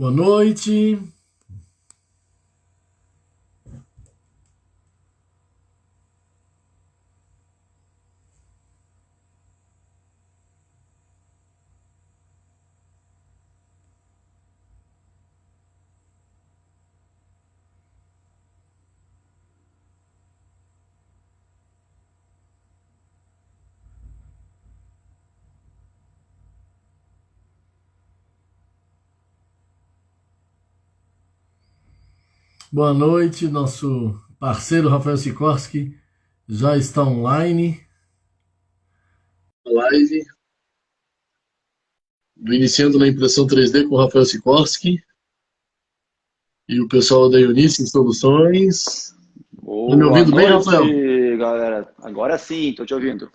Boa noite. Boa noite. Nosso parceiro Rafael Sikorski já está online. Live. Iniciando na impressão 3D com o Rafael Sikorski e o pessoal da Unice Soluções. Tá me Boa ouvindo bem, Rafael? noite, galera. Agora sim, tô te ouvindo.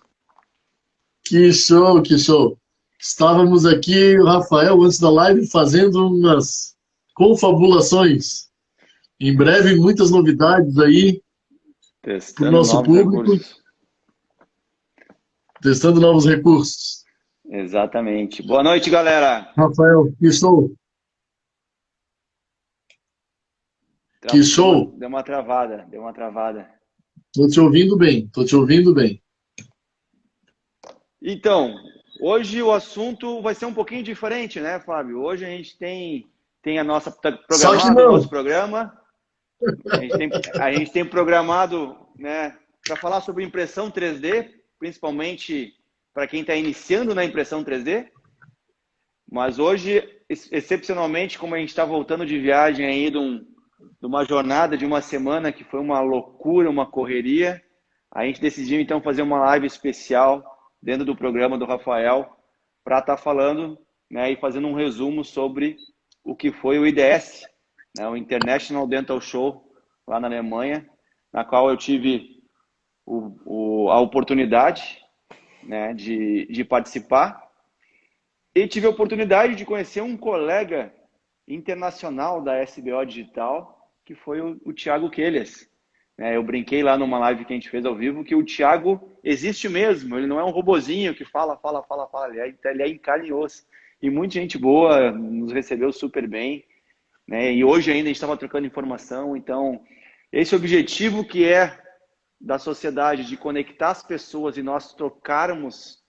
Que show, que show. Estávamos aqui, o Rafael, antes da live, fazendo umas confabulações. Em breve, muitas novidades aí para o Testando nosso novos público, recursos. testando novos recursos. Exatamente. Boa noite, galera. Rafael, que show, que Deu uma, show. deu uma travada, deu uma travada. Tô te ouvindo bem, tô te ouvindo bem. Então, hoje o assunto vai ser um pouquinho diferente, né, Fábio? Hoje a gente tem a nossa, tá Só que programado o nosso não. programa. A gente tem programado, né, para falar sobre impressão 3D, principalmente para quem está iniciando na impressão 3D. Mas hoje, excepcionalmente, como a gente está voltando de viagem aí de uma jornada de uma semana que foi uma loucura, uma correria, a gente decidiu então fazer uma live especial dentro do programa do Rafael para estar falando, né, e fazendo um resumo sobre o que foi o IDS, né, o International Dental Show lá na Alemanha, na qual eu tive a oportunidade, né, de participar. E tive a oportunidade de conhecer um colega internacional da SBO Digital, que foi o Thiago Quelhas. Eu brinquei lá numa live que a gente fez ao vivo que o Thiago existe mesmo, ele não é um robozinho que fala, fala, fala, fala, ele é em carne e osso. E muita gente boa nos recebeu super bem, né? E hoje ainda a gente estava trocando informação, então esse objetivo que é da sociedade de conectar as pessoas e nós trocarmos,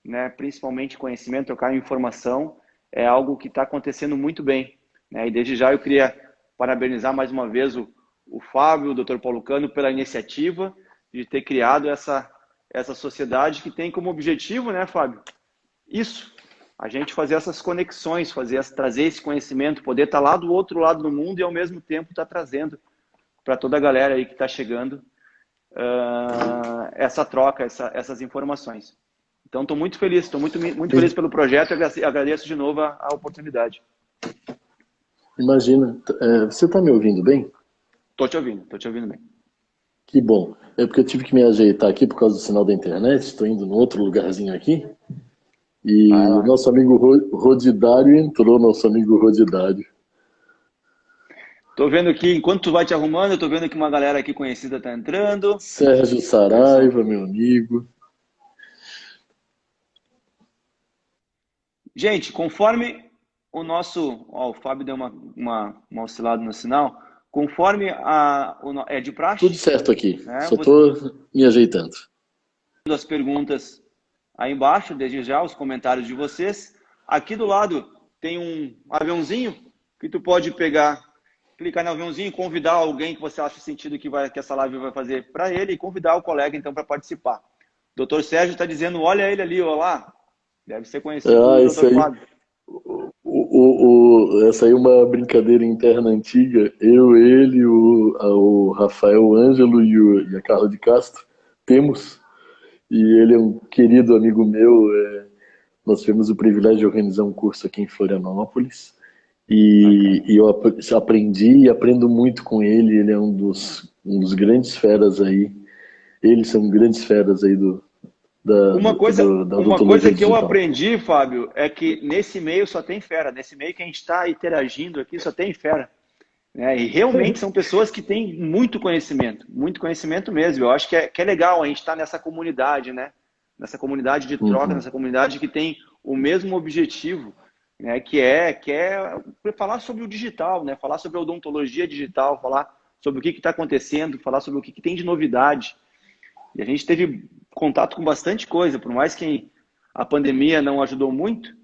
né, principalmente conhecimento, trocar informação, é algo que está acontecendo muito bem, né? E desde já eu queria parabenizar mais uma vez o Fábio, o Dr. Paulo Cano, pela iniciativa de ter criado essa sociedade que tem como objetivo, né, Fábio? Isso, a gente fazer essas conexões, trazer esse conhecimento, poder estar lá do outro lado do mundo e ao mesmo tempo estar trazendo para toda a galera aí que está chegando essa troca, essas informações. Então, estou muito feliz, estou muito feliz pelo projeto e agradeço de novo a oportunidade. Imagina, você está me ouvindo bem? Estou te ouvindo bem. Que bom. É porque eu tive que me ajeitar aqui por causa do sinal da internet, estou indo num outro lugarzinho aqui. Vai E lá. nosso amigo Rodidário entrou, nosso amigo Rodidário. Estou vendo aqui, enquanto tu vai te arrumando, eu estou vendo que uma galera aqui conhecida está entrando. Sérgio Pessoal. Saraiva, meu amigo. Gente, conforme o nosso... Ó, o Fábio deu uma oscilada no sinal. Conforme é de Tudo praxe, certo aqui, né? só estou me ajeitando. As perguntas aí embaixo, desde já, os comentários de vocês. Aqui do lado tem um aviãozinho que tu pode pegar, clicar no aviãozinho, convidar alguém que você acha sentido que essa live vai fazer para ele e convidar o colega então para participar. O doutor Sérgio está dizendo, olha ele ali, olha lá. Deve ser conhecido Ah, do isso doutor aí. Fábio. Essa aí é uma brincadeira interna antiga. Eu, ele, o Rafael Ângelo e a Carla de Castro temos. E ele é um querido amigo meu. Nós tivemos o privilégio de organizar um curso aqui em Florianópolis. Bacana. E eu aprendi e aprendo muito com ele. Ele é um dos grandes feras aí. Eles são grandes feras aí da Uma odontologia coisa que eu digital. aprendi, Fábio, é que nesse meio só tem fera. Nesse meio que a gente está interagindo aqui, só tem fera. E realmente são pessoas que têm muito conhecimento mesmo. Eu acho que é legal a gente estar nessa comunidade, né? Nessa comunidade de troca, Uhum. nessa comunidade que tem o mesmo objetivo, né, que é falar sobre o digital, né, falar sobre a odontologia digital, falar sobre o que está acontecendo, falar sobre o que tem de novidade. E a gente teve contato com bastante coisa, por mais que a pandemia não ajudou muito,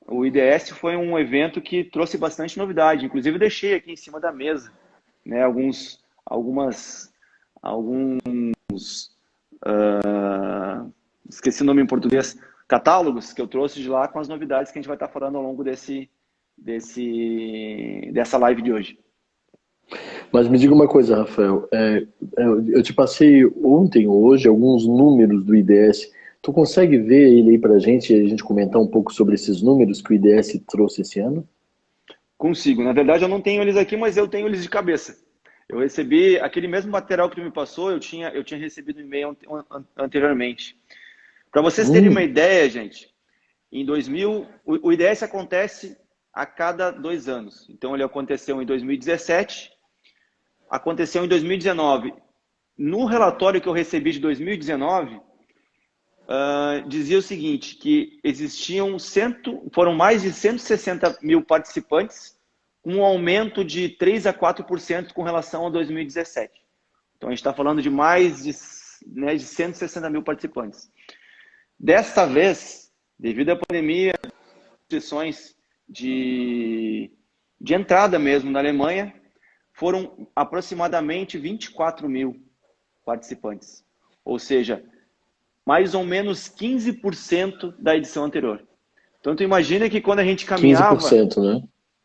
o IDS foi um evento que trouxe bastante novidade. Inclusive, eu deixei aqui em cima da mesa, né, esqueci o nome em português, catálogos que eu trouxe de lá com as novidades que a gente vai estar falando ao longo dessa live de hoje. Mas me diga uma coisa, Rafael. Eu te passei ontem ou hoje alguns números do IDS. Tu consegue ver ele aí pra gente e a gente comentar um pouco sobre esses números que o IDS trouxe esse ano? Consigo. Na verdade, eu não tenho eles aqui, mas eu tenho eles de cabeça. Eu recebi aquele mesmo material que tu me passou, eu tinha recebido um e-mail anteriormente. Para vocês terem uma ideia, gente, em 2000, o IDS acontece a cada 2 anos. Então, ele aconteceu em 2017, aconteceu em 2019. No relatório que eu recebi de 2019, dizia o seguinte, que foram mais de 160 mil participantes, um aumento de 3 a 4% com relação a 2017. Então, a gente está falando de mais de 160 mil participantes. Desta vez, devido à pandemia, restrições de entrada mesmo na Alemanha, foram aproximadamente 24 mil participantes. Ou seja, mais ou menos 15% da edição anterior. Então, tu imagina que quando a gente caminhava... 15%, né?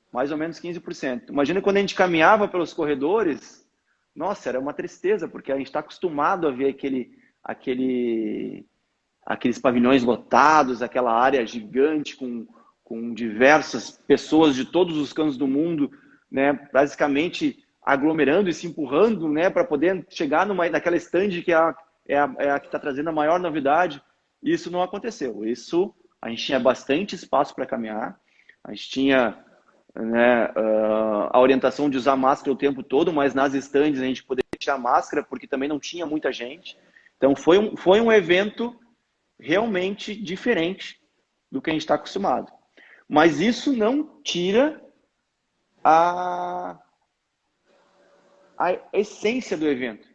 Mais ou menos 15%. Imagina quando a gente caminhava pelos corredores, nossa, era uma tristeza, porque a gente está acostumado a ver aqueles pavilhões lotados, aquela área gigante com diversas pessoas de todos os cantos do mundo, né, basicamente aglomerando e se empurrando, né, para poder chegar naquela stand que é a que está trazendo a maior novidade. Isso não aconteceu. A gente tinha bastante espaço para caminhar, a gente tinha, né, a orientação de usar máscara o tempo todo, mas nas stands a gente poderia tirar máscara porque também não tinha muita gente. Então foi um evento realmente diferente do que a gente está acostumado. Mas isso não tira a essência do evento,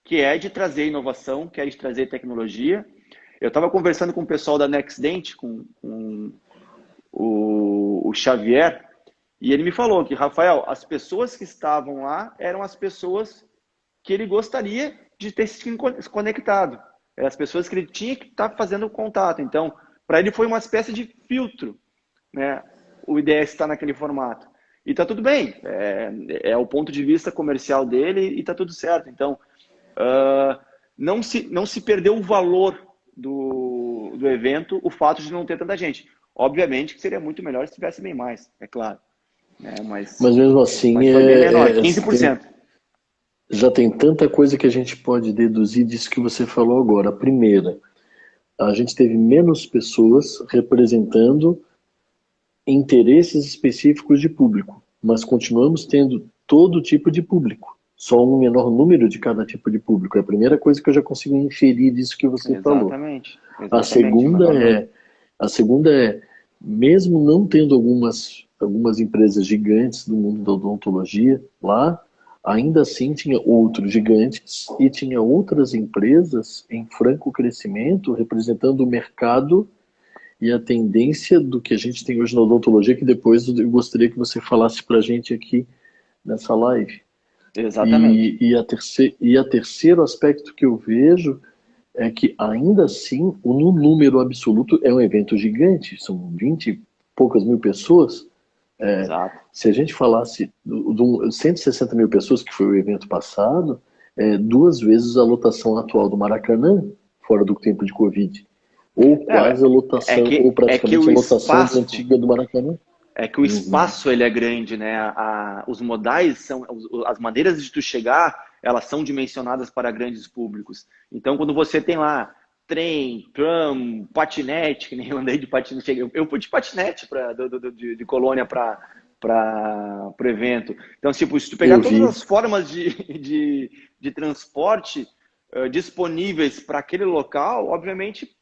que é de trazer inovação, que é de trazer tecnologia. Eu estava conversando com o pessoal da NextDent, com o Xavier, e ele me falou que, Rafael, as pessoas que estavam lá eram as pessoas que ele gostaria de ter se conectado. Eram as pessoas que ele tinha que estar fazendo contato. Então, para ele foi uma espécie de filtro, né? O IDS está naquele formato. E está tudo bem. É o ponto de vista comercial dele e está tudo certo. Então, não se perdeu o valor do evento, o fato de não ter tanta gente. Obviamente que seria muito melhor se tivesse bem mais, é claro. Né? Mas mesmo assim, foi bem menor, 15%. Já tem tanta coisa que a gente pode deduzir disso que você falou agora. A primeira, a gente teve menos pessoas representando interesses específicos de público, mas continuamos tendo todo tipo de público, só um menor número de cada tipo de público. É a primeira coisa que eu já consigo inferir disso que você falou. Exatamente. A segunda é, mesmo não tendo algumas empresas gigantes do mundo da odontologia lá, ainda assim tinha outros gigantes e tinha outras empresas em franco crescimento representando o mercado e a tendência do que a gente tem hoje na odontologia, que depois eu gostaria que você falasse para a gente aqui nessa live. Exatamente. E a terceiro aspecto que eu vejo é que ainda assim, no número absoluto, é um evento gigante, são 20 e poucas mil pessoas. Exato. Se a gente falasse de 160 mil pessoas, que foi o evento passado, 2 vezes a lotação atual do Maracanã, fora do tempo de Covid. Ou quase a lotação, ou praticamente a lotação antiga do Maracanã. É que o espaço ele é grande, né? Os modais as maneiras de tu chegar, elas são dimensionadas para grandes públicos. Então, quando você tem lá trem, tram, patinete, que nem eu andei de patinete, eu fui de patinete de Colônia para o evento. Então, tipo, se tu pegar todas as formas de transporte disponíveis para aquele local, obviamente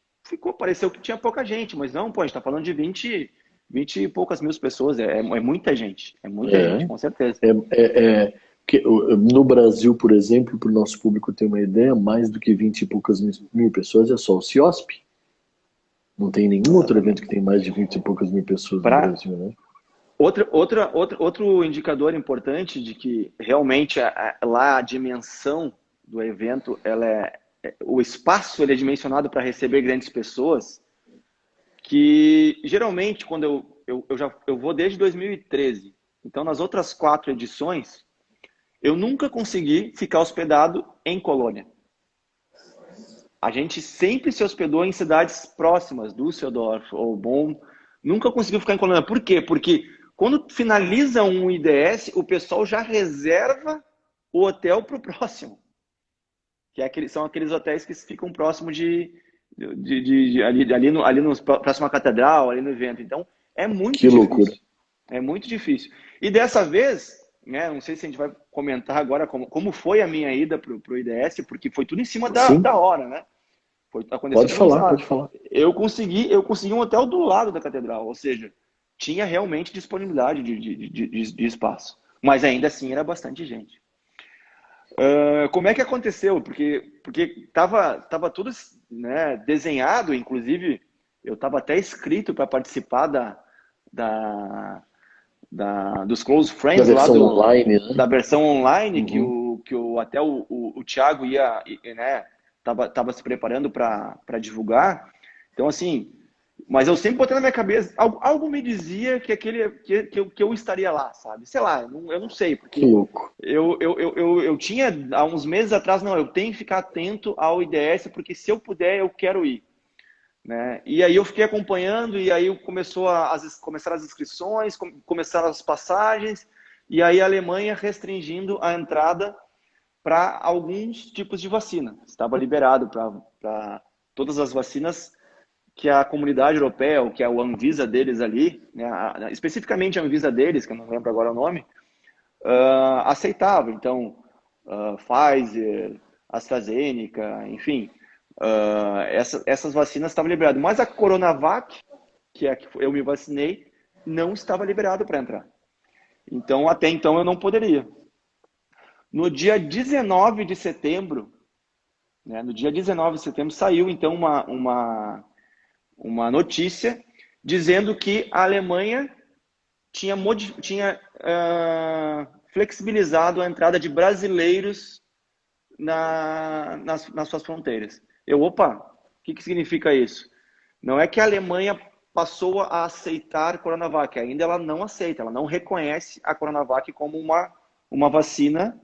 pareceu que tinha pouca gente, mas não, pô, a gente está falando de 20 20 e poucas mil pessoas, é muita gente, com certeza. No Brasil, por exemplo, para o nosso público ter uma ideia, mais do que 20 e poucas mil pessoas é só o CIOSP. Não tem nenhum outro evento que tem mais de 20 e poucas mil pessoas no Brasil, né? Outro indicador importante de que realmente lá a dimensão do evento, o espaço ele é dimensionado para receber grandes pessoas, que geralmente quando eu vou desde 2013, então nas outras 4 edições eu nunca consegui ficar hospedado em Colônia. A gente sempre se hospedou em cidades próximas, Düsseldorf ou Bonn, nunca conseguiu ficar em Colônia. Por quê? Porque quando finaliza um IDS, o pessoal já reserva o hotel para o próximo. São aqueles hotéis que ficam próximos ali no próximo à catedral, ali no evento. Então, é muito difícil. Loucura. É muito difícil. E dessa vez, né, não sei se a gente vai comentar agora como foi a minha ida para o IDS, porque foi tudo em cima da hora, né? Pode falar. Eu consegui um hotel do lado da catedral, ou seja, tinha realmente disponibilidade de espaço. Mas ainda assim era bastante gente. Como é que aconteceu? Porque tava tudo, né, desenhado, inclusive eu estava até inscrito para participar dos Close Friends da versão online, né? Da versão online, que até o Thiago ia, né, tava se preparando para divulgar. Então, assim, mas eu sempre botei na minha cabeça, algo me dizia que eu estaria lá, sabe? Sei lá, eu não sei, porque que louco. Eu tinha, há uns meses atrás, não, eu tenho que ficar atento ao IDS, porque se eu puder, eu quero ir. Né? E aí eu fiquei acompanhando, e aí começaram as inscrições, começaram as passagens, e aí a Alemanha restringindo a entrada para alguns tipos de vacina. Estava liberado para todas as vacinas que a comunidade europeia, ou que é o Anvisa deles ali, né, especificamente a Anvisa deles, que eu não lembro agora o nome, aceitava. Então, Pfizer, AstraZeneca, enfim, essas vacinas estavam liberadas. Mas a Coronavac, que é a que eu me vacinei, não estava liberado para entrar. Então, até então, eu não poderia. No dia 19 de setembro, né, saiu, então, uma notícia dizendo que a Alemanha tinha flexibilizado a entrada de brasileiros nas suas fronteiras. Opa, o que significa isso? Não é que a Alemanha passou a aceitar a Coronavac, ainda ela não aceita, ela não reconhece a Coronavac como uma vacina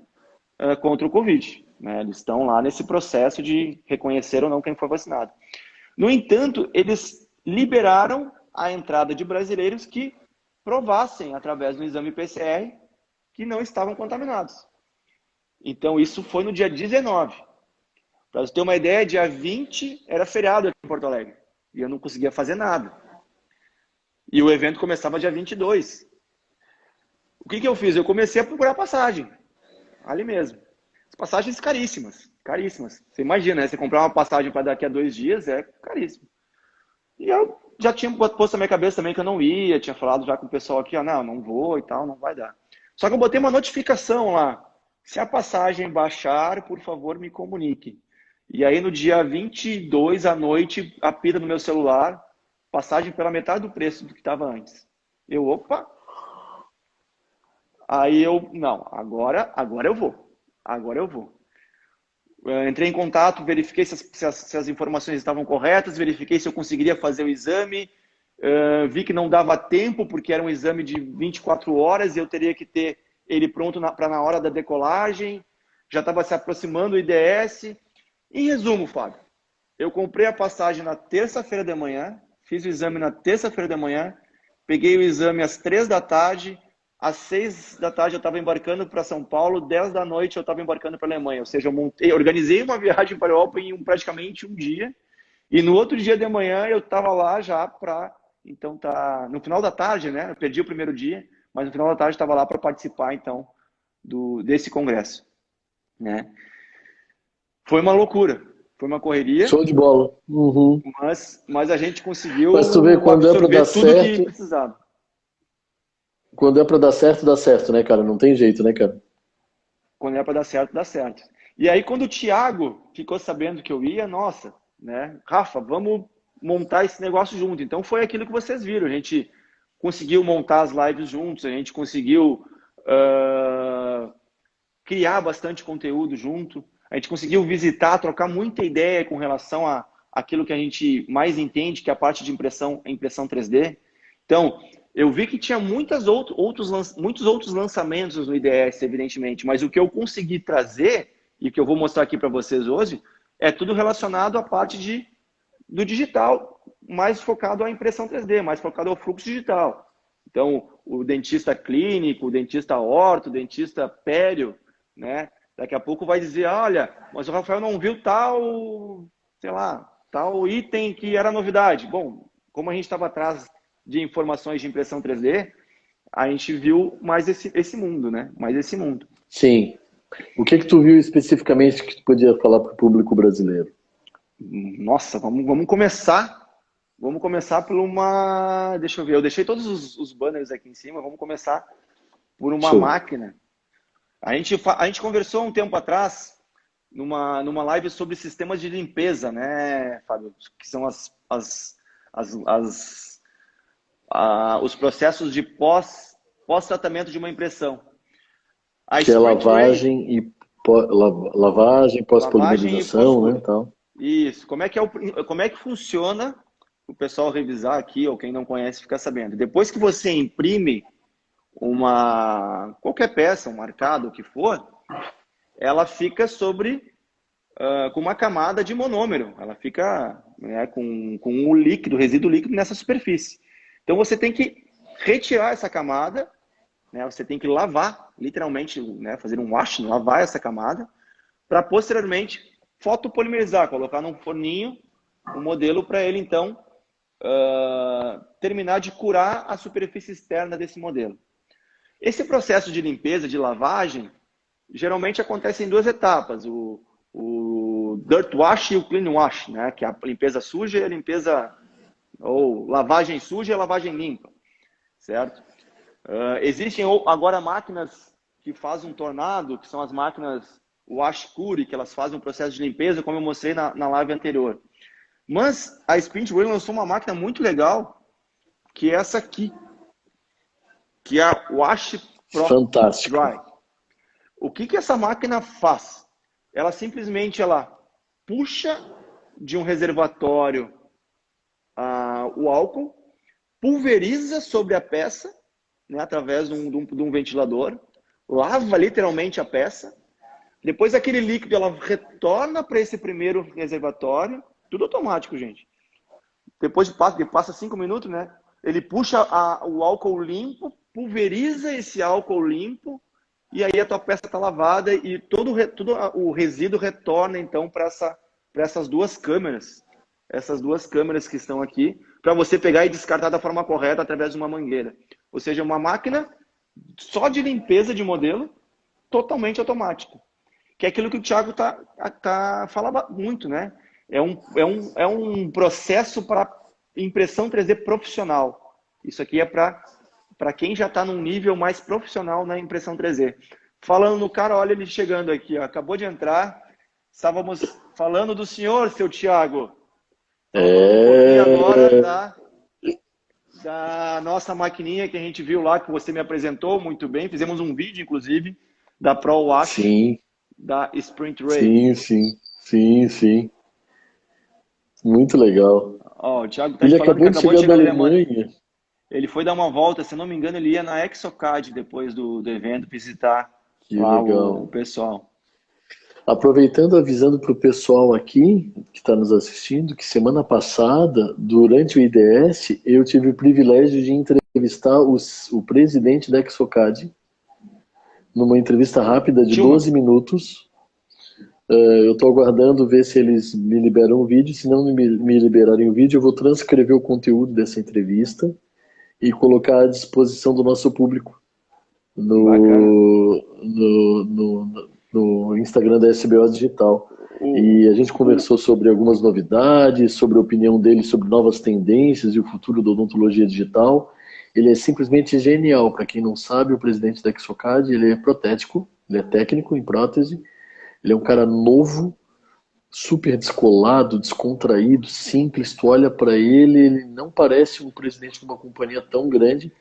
contra o Covid. Né? Eles estão lá nesse processo de reconhecer ou não quem foi vacinado. No entanto, eles liberaram a entrada de brasileiros que provassem, através do exame PCR, que não estavam contaminados. Então, isso foi no dia 19. Para você ter uma ideia, dia 20 era feriado aqui em Porto Alegre. E eu não conseguia fazer nada. E o evento começava dia 22. O que eu fiz? Eu comecei a procurar passagem. Ali mesmo. As passagens caríssimas. Caríssimas. Você imagina, né? Você comprar uma passagem para daqui a 2 dias é caríssimo. E eu já tinha posto na minha cabeça também que eu não ia. Tinha falado já com o pessoal aqui, não vou e tal, não vai dar. Só que eu botei uma notificação lá. Se a passagem baixar, por favor, me comunique. E aí, no dia 22 à noite, apita no meu celular, passagem pela metade do preço do que estava antes. Opa! Aí não, agora eu vou. Agora eu vou. Entrei em contato, verifiquei se as informações estavam corretas, verifiquei se eu conseguiria fazer o exame, vi que não dava tempo, porque era um exame de 24 horas e eu teria que ter ele pronto para na hora da decolagem, já estava se aproximando o IDS. Em resumo, Fábio, eu comprei a passagem na terça-feira de manhã, fiz o exame na terça-feira de manhã, peguei o exame às 3 da tarde, às 6 da tarde eu estava embarcando para São Paulo, 10 da noite eu estava embarcando para a Alemanha, ou seja, organizei uma viagem para a Europa em praticamente um dia, e no outro dia de manhã eu estava lá já para, então no final da tarde, né, eu perdi o primeiro dia, mas no final da tarde estava lá para participar, então, desse congresso, né. Foi uma loucura. Foi uma correria, Show de bola. Uhum. mas a gente conseguiu Mas tu vê, quando é para absorver dar tudo que certo, precisava. quando é para dar certo, né, cara? Não tem jeito, né, cara? Quando é para dar certo, dá certo. E aí, quando o Thiago ficou sabendo que eu ia, nossa, né? Rafa, vamos montar esse negócio junto. Então, foi aquilo que vocês viram. A gente conseguiu montar as lives juntos, a gente conseguiu criar bastante conteúdo junto, a gente conseguiu visitar, trocar muita ideia com relação a aquilo que a gente mais entende, que é a parte de impressão 3D. Então, eu vi que tinha muitos outros lançamentos no IDS, evidentemente, mas o que eu consegui trazer, e que eu vou mostrar aqui para vocês hoje, é tudo relacionado à parte do digital, mais focado à impressão 3D, mais focado ao fluxo digital. Então, o dentista clínico, o dentista orto, o dentista pério, né? Daqui a pouco vai dizer, olha, mas o Rafael não viu tal, sei lá, tal item que era novidade. Bom, como a gente estava atrás de informações de impressão 3D, a gente viu mais esse mundo, né? Mais esse mundo. Sim. O que tu viu especificamente que tu podia falar para o público brasileiro? Nossa, vamos começar. Vamos começar por uma... Deixa eu ver, eu deixei todos os banners aqui em cima. Vamos começar por uma Show. máquina. A gente conversou um tempo atrás numa live sobre sistemas de limpeza, né, Fábio? Que são os processos de pós-tratamento de uma impressão. A Que é Sprint Ray, lavagem, lavagem e pós-polimerização, né, pós-cura. tal. Isso. Como é que funciona? O pessoal revisar aqui, ou quem não conhece ficar sabendo. Depois que você imprime qualquer peça, um marcado, o que for, ela fica com uma camada de monômero. Ela fica, né, com o líquido, resíduo líquido nessa superfície. Então você tem que retirar essa camada, né, você tem que lavar, literalmente, né, fazer um wash, lavar essa camada, para posteriormente fotopolimerizar, colocar num forninho um modelo para ele, então, terminar de curar a superfície externa desse modelo. Esse processo de limpeza, de lavagem, geralmente acontece em duas etapas, o dirt wash e o clean wash, né? Que é a limpeza suja e a limpeza, ou lavagem suja e a lavagem limpa, certo? Existem agora máquinas que fazem um tornado, que são as máquinas wash cure, que elas fazem um processo de limpeza, como eu mostrei na live anterior. Mas a Sprint Ray lançou uma máquina muito legal, que é essa aqui, que é a Wash Pro Fantástico. Dry. O que essa máquina faz? Ela simplesmente puxa de um reservatório o álcool, pulveriza sobre a peça, né, através de um ventilador, lava literalmente a peça, depois aquele líquido ela retorna para esse primeiro reservatório, tudo automático, gente. Depois passa 5 minutos, né? Ele puxa o álcool limpo, pulveriza esse álcool limpo, e aí a tua peça está lavada e todo o resíduo retorna, então, para essas duas câmeras. Essas duas câmeras que estão aqui, para você pegar e descartar da forma correta através de uma mangueira. Ou seja, uma máquina só de limpeza de modelo, totalmente automática. Que é aquilo que o Thiago fala muito, né? É um processo para impressão 3D profissional. Isso aqui é para quem já está num nível mais profissional na impressão 3D. Falando no cara, olha ele chegando aqui, ó, acabou de entrar. Estávamos falando do senhor, seu Thiago. Falando um pouquinho agora da nossa maquininha que a gente viu lá, que você me apresentou muito bem. Fizemos um vídeo, inclusive, da Pro Wash, sim, da Sprint Ray. sim. Muito legal. Ó, o Thiago tá Ele falando acabou que de acabou de chegar da chegar da Alemanha. Ele foi dar uma volta, se não me engano, ele ia na Exocad depois do evento visitar Que lá legal. o pessoal. Aproveitando, avisando para o pessoal aqui que está nos assistindo, que semana passada, durante o IDS, eu tive o privilégio de entrevistar o presidente da Exocad numa entrevista rápida de Tilman. 12 minutos. Eu estou aguardando ver se eles me liberam o vídeo. Se não me liberarem o vídeo, eu vou transcrever o conteúdo dessa entrevista e colocar à disposição do nosso público no Instagram da SBO Digital. E a gente conversou sobre algumas novidades, sobre a opinião dele sobre novas tendências e o futuro da odontologia digital. Ele é simplesmente genial. Para quem não sabe, o presidente da Exocad, ele é protético, ele é técnico em prótese, ele é um cara novo, super descolado, descontraído, simples. Tu olha para ele, ele não parece um presidente de uma companhia tão grande.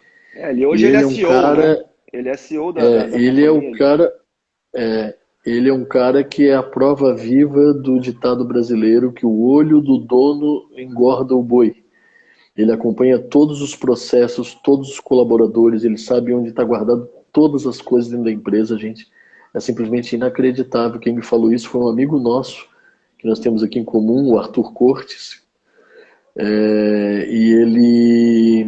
Hoje E ele é ele é um CEO, né? cara, Ele é CEO da ele é o companhia. cara, ele é um cara que é a prova viva do ditado brasileiro que o olho do dono engorda o boi. Ele acompanha todos os processos, todos os colaboradores, ele sabe onde está guardado todas as coisas dentro da empresa, gente. É simplesmente inacreditável. Quem me falou isso foi um amigo nosso, que nós temos aqui em comum, o Arthur Cortes. E ele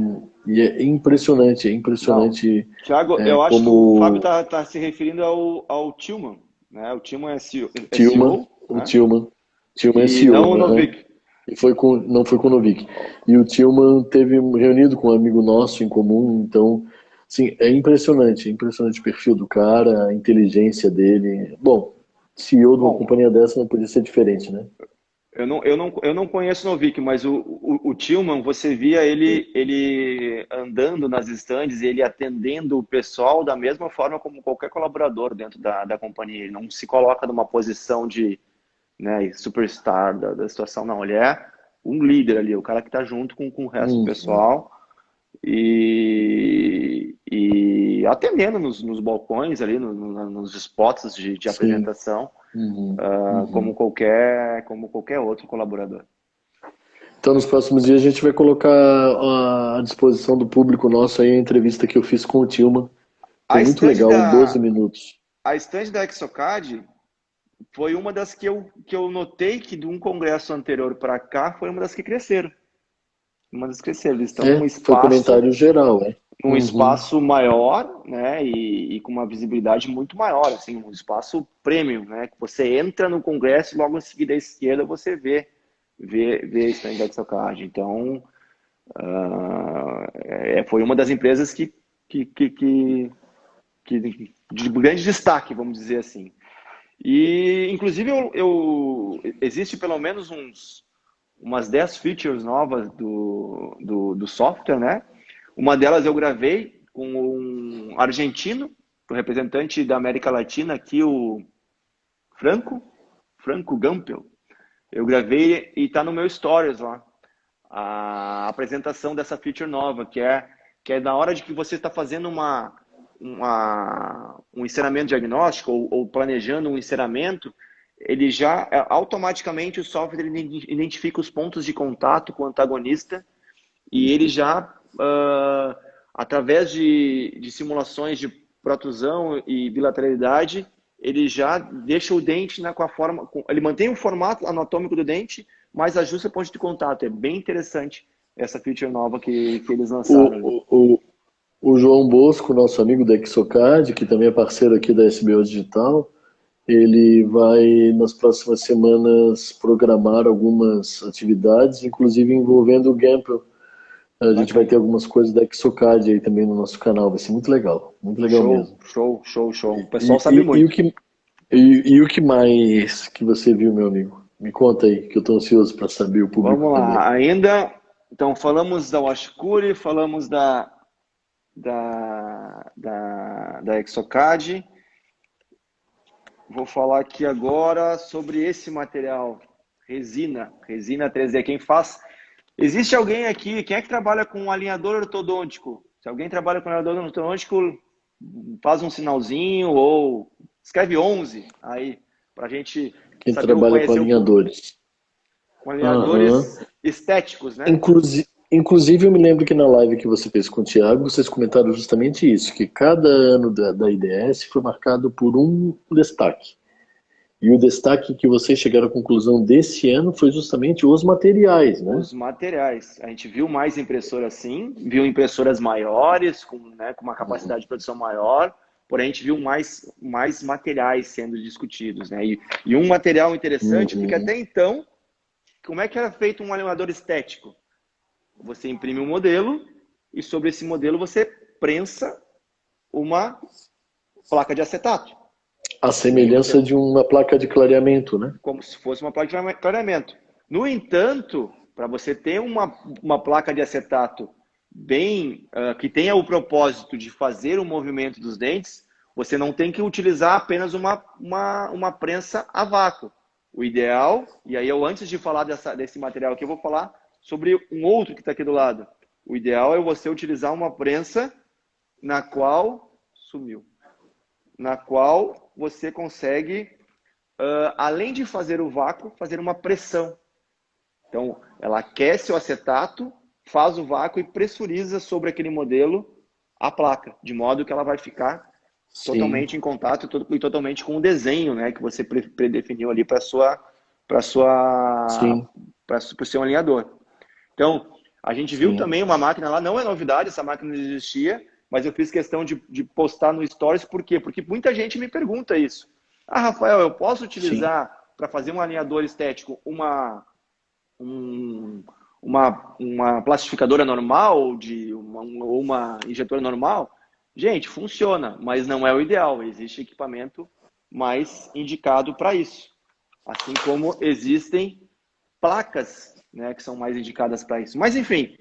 é impressionante, é Não, impressionante Thiago, eu acho que o Fábio como tá se referindo ao Tillman, né? O Tillman é Tillman, CEO, o né? Tillman é E não CEO, o aham. Novik. E não foi com o Novik. E o Tillman teve reunido com um amigo nosso em comum, então, sim, é impressionante o perfil do cara, a inteligência dele. Bom, CEO de uma Bom, companhia dessa não podia ser diferente, né? eu não conheço o Novik, mas o Tillman, você via ele andando nas estandes, ele atendendo o pessoal da mesma forma como qualquer colaborador dentro da companhia. Ele não se coloca numa posição de, né, superstar da situação, não. Ele é um líder ali, o cara que está junto com o resto do Uhum, pessoal e atendendo nos balcões ali, nos spots de sim. apresentação, Uhum, como uhum. qualquer outro colaborador. Então, nos próximos dias, a gente vai colocar à disposição do público nosso aí a entrevista que eu fiz com o Tillman. Foi A muito estande legal, 12 da, minutos. a estande da Exocad foi uma das que eu notei que de um congresso anterior para cá foi uma das que cresceram. Uma das que cresceram. Eles estão É, foi comentário geral, é. num Uhum, espaço maior, né, e com uma visibilidade muito maior, assim, um espaço premium, né, que você entra no congresso e logo em seguida à esquerda você vê a stand da Exocad. Então, foi uma das empresas que de grande destaque, vamos dizer assim. E, inclusive, existe pelo menos umas 10 features novas do software, né? Uma delas eu gravei com um argentino, o representante da América Latina aqui, o Franco Gampel. Eu gravei e está no meu stories lá, a apresentação dessa feature nova, que é na hora de que você está fazendo um encerramento diagnóstico ou planejando um encerramento, ele já automaticamente o software identifica os pontos de contato com o antagonista e ele já através de simulações de protusão e bilateralidade, ele já deixa o dente, né, com a forma, ele mantém o formato anatômico do dente, mas ajusta o ponto de contato. É bem interessante essa feature nova que eles lançaram ali. O João Bosco, nosso amigo da Exocad, que também é parceiro aqui da SBO Digital, ele vai, nas próximas semanas, programar algumas atividades, inclusive envolvendo o Gampel. A gente vai Bacana. ter algumas coisas da Exocad aí também no nosso canal. Vai ser muito legal Show, mesmo. show, show, show. O pessoal E, sabe e o muito. que, e o que mais que você viu, meu amigo? Me conta aí, que eu estou ansioso para saber, o público Vamos também. lá. Ainda, então, falamos da Washcure, falamos da Exocad. Vou falar aqui agora sobre esse material, resina 3D. Quem faz? Existe alguém aqui? Quem é que trabalha com um alinhador ortodôntico? Se alguém trabalha com um alinhador ortodôntico, faz um sinalzinho ou escreve 11 aí para a gente Quem saber trabalha com conhecer o público. alinhadores. Com Aham. alinhadores estéticos, né? Inclusive, eu me lembro que na live que você fez com o Thiago, vocês comentaram justamente isso, que cada ano da IDS foi marcado por um destaque. E o destaque que vocês chegaram à conclusão desse ano foi justamente os materiais, né? Os materiais. A gente viu mais impressoras sim, viu impressoras maiores, com uma capacidade de produção maior, porém a gente viu mais materiais sendo discutidos, né? E um material interessante, porque Uhum. até então, como é que era feito um alinhador estético? Você imprime um modelo e sobre esse modelo você prensa uma placa de acetato. A semelhança de uma placa de clareamento, né? Como se fosse uma placa de clareamento. No entanto, para você ter uma placa de acetato bem que tenha o propósito de fazer o movimento dos dentes, você não tem que utilizar apenas uma prensa a vácuo. O ideal, e aí eu antes de falar desse material aqui, eu vou falar sobre um outro que está aqui do lado. O ideal é você utilizar uma prensa na qual você consegue, além de fazer o vácuo, fazer uma pressão. Então, ela aquece o acetato, faz o vácuo e pressuriza sobre aquele modelo a placa, de modo que ela vai ficar totalmente em contato e totalmente com o desenho, né, que você predefiniu ali para o seu alinhador. Então, a gente viu também uma máquina lá, não é novidade, essa máquina existia, mas eu fiz questão de postar no Stories, por quê? Porque muita gente me pergunta isso. Ah, Rafael, eu posso utilizar para fazer um alinhador estético uma plastificadora normal ou uma injetora normal? Gente, funciona, mas não é o ideal. Existe equipamento mais indicado para isso. Assim como existem placas, né, que são mais indicadas para isso. Mas, enfim,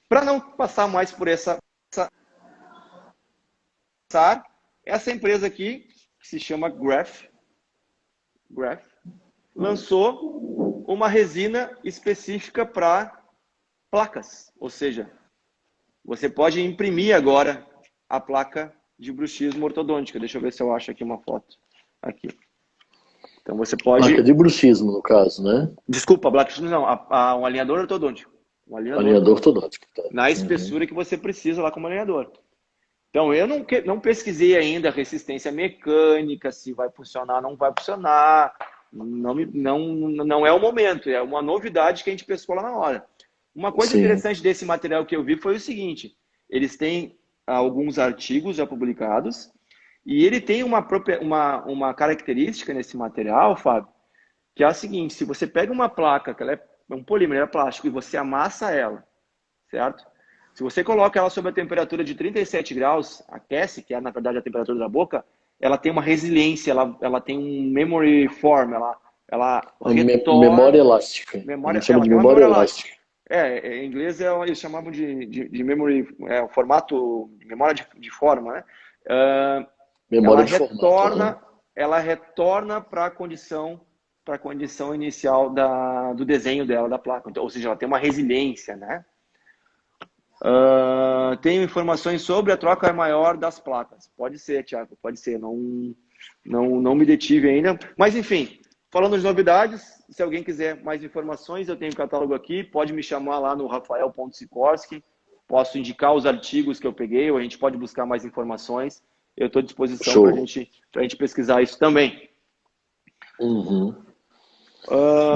para não passar mais por essa empresa aqui, que se chama Graph, lançou uma resina específica para placas. Ou seja, você pode imprimir agora a placa de bruxismo ortodôntica. Deixa eu ver se eu acho aqui uma foto. Aqui. Então você pode... Placa de bruxismo, no caso, né? Desculpa, bruxismo não. Um alinhador ortodôntico. Um alinhador ortodôntico. Tá. Na espessura que você precisa lá como alinhador. Então, eu não pesquisei ainda a resistência mecânica, se vai funcionar ou não vai funcionar. Não é o momento, é uma novidade que a gente pescou lá na hora. Uma coisa interessante desse material que eu vi foi o seguinte: eles têm alguns artigos já publicados e ele tem uma característica nesse material, Fábio, que é a seguinte: se você pega uma placa, que ela é um polímero, é plástico, e você amassa ela, certo? Se você coloca ela sob a temperatura de 37 graus, aquece, que é na verdade a temperatura da boca, ela tem uma resiliência, ela tem um memory form, ela retorna... Memória elástica. Memória, chama de memória elástica. Em inglês eles chamavam de memory, o formato, memória de forma, né? Memória de formato. Ela retorna para a condição inicial do desenho dela, da placa. Então, ou seja, ela tem uma resiliência, né? Tenho informações sobre a troca maior das placas. Pode ser, Thiago, pode ser. Não me detive ainda. Mas, enfim, falando de novidades, se alguém quiser mais informações, eu tenho o catálogo aqui. Pode me chamar lá no rafael.sikorski. Posso indicar os artigos que eu peguei, ou a gente pode buscar mais informações. Eu estou à disposição para a gente pesquisar isso também.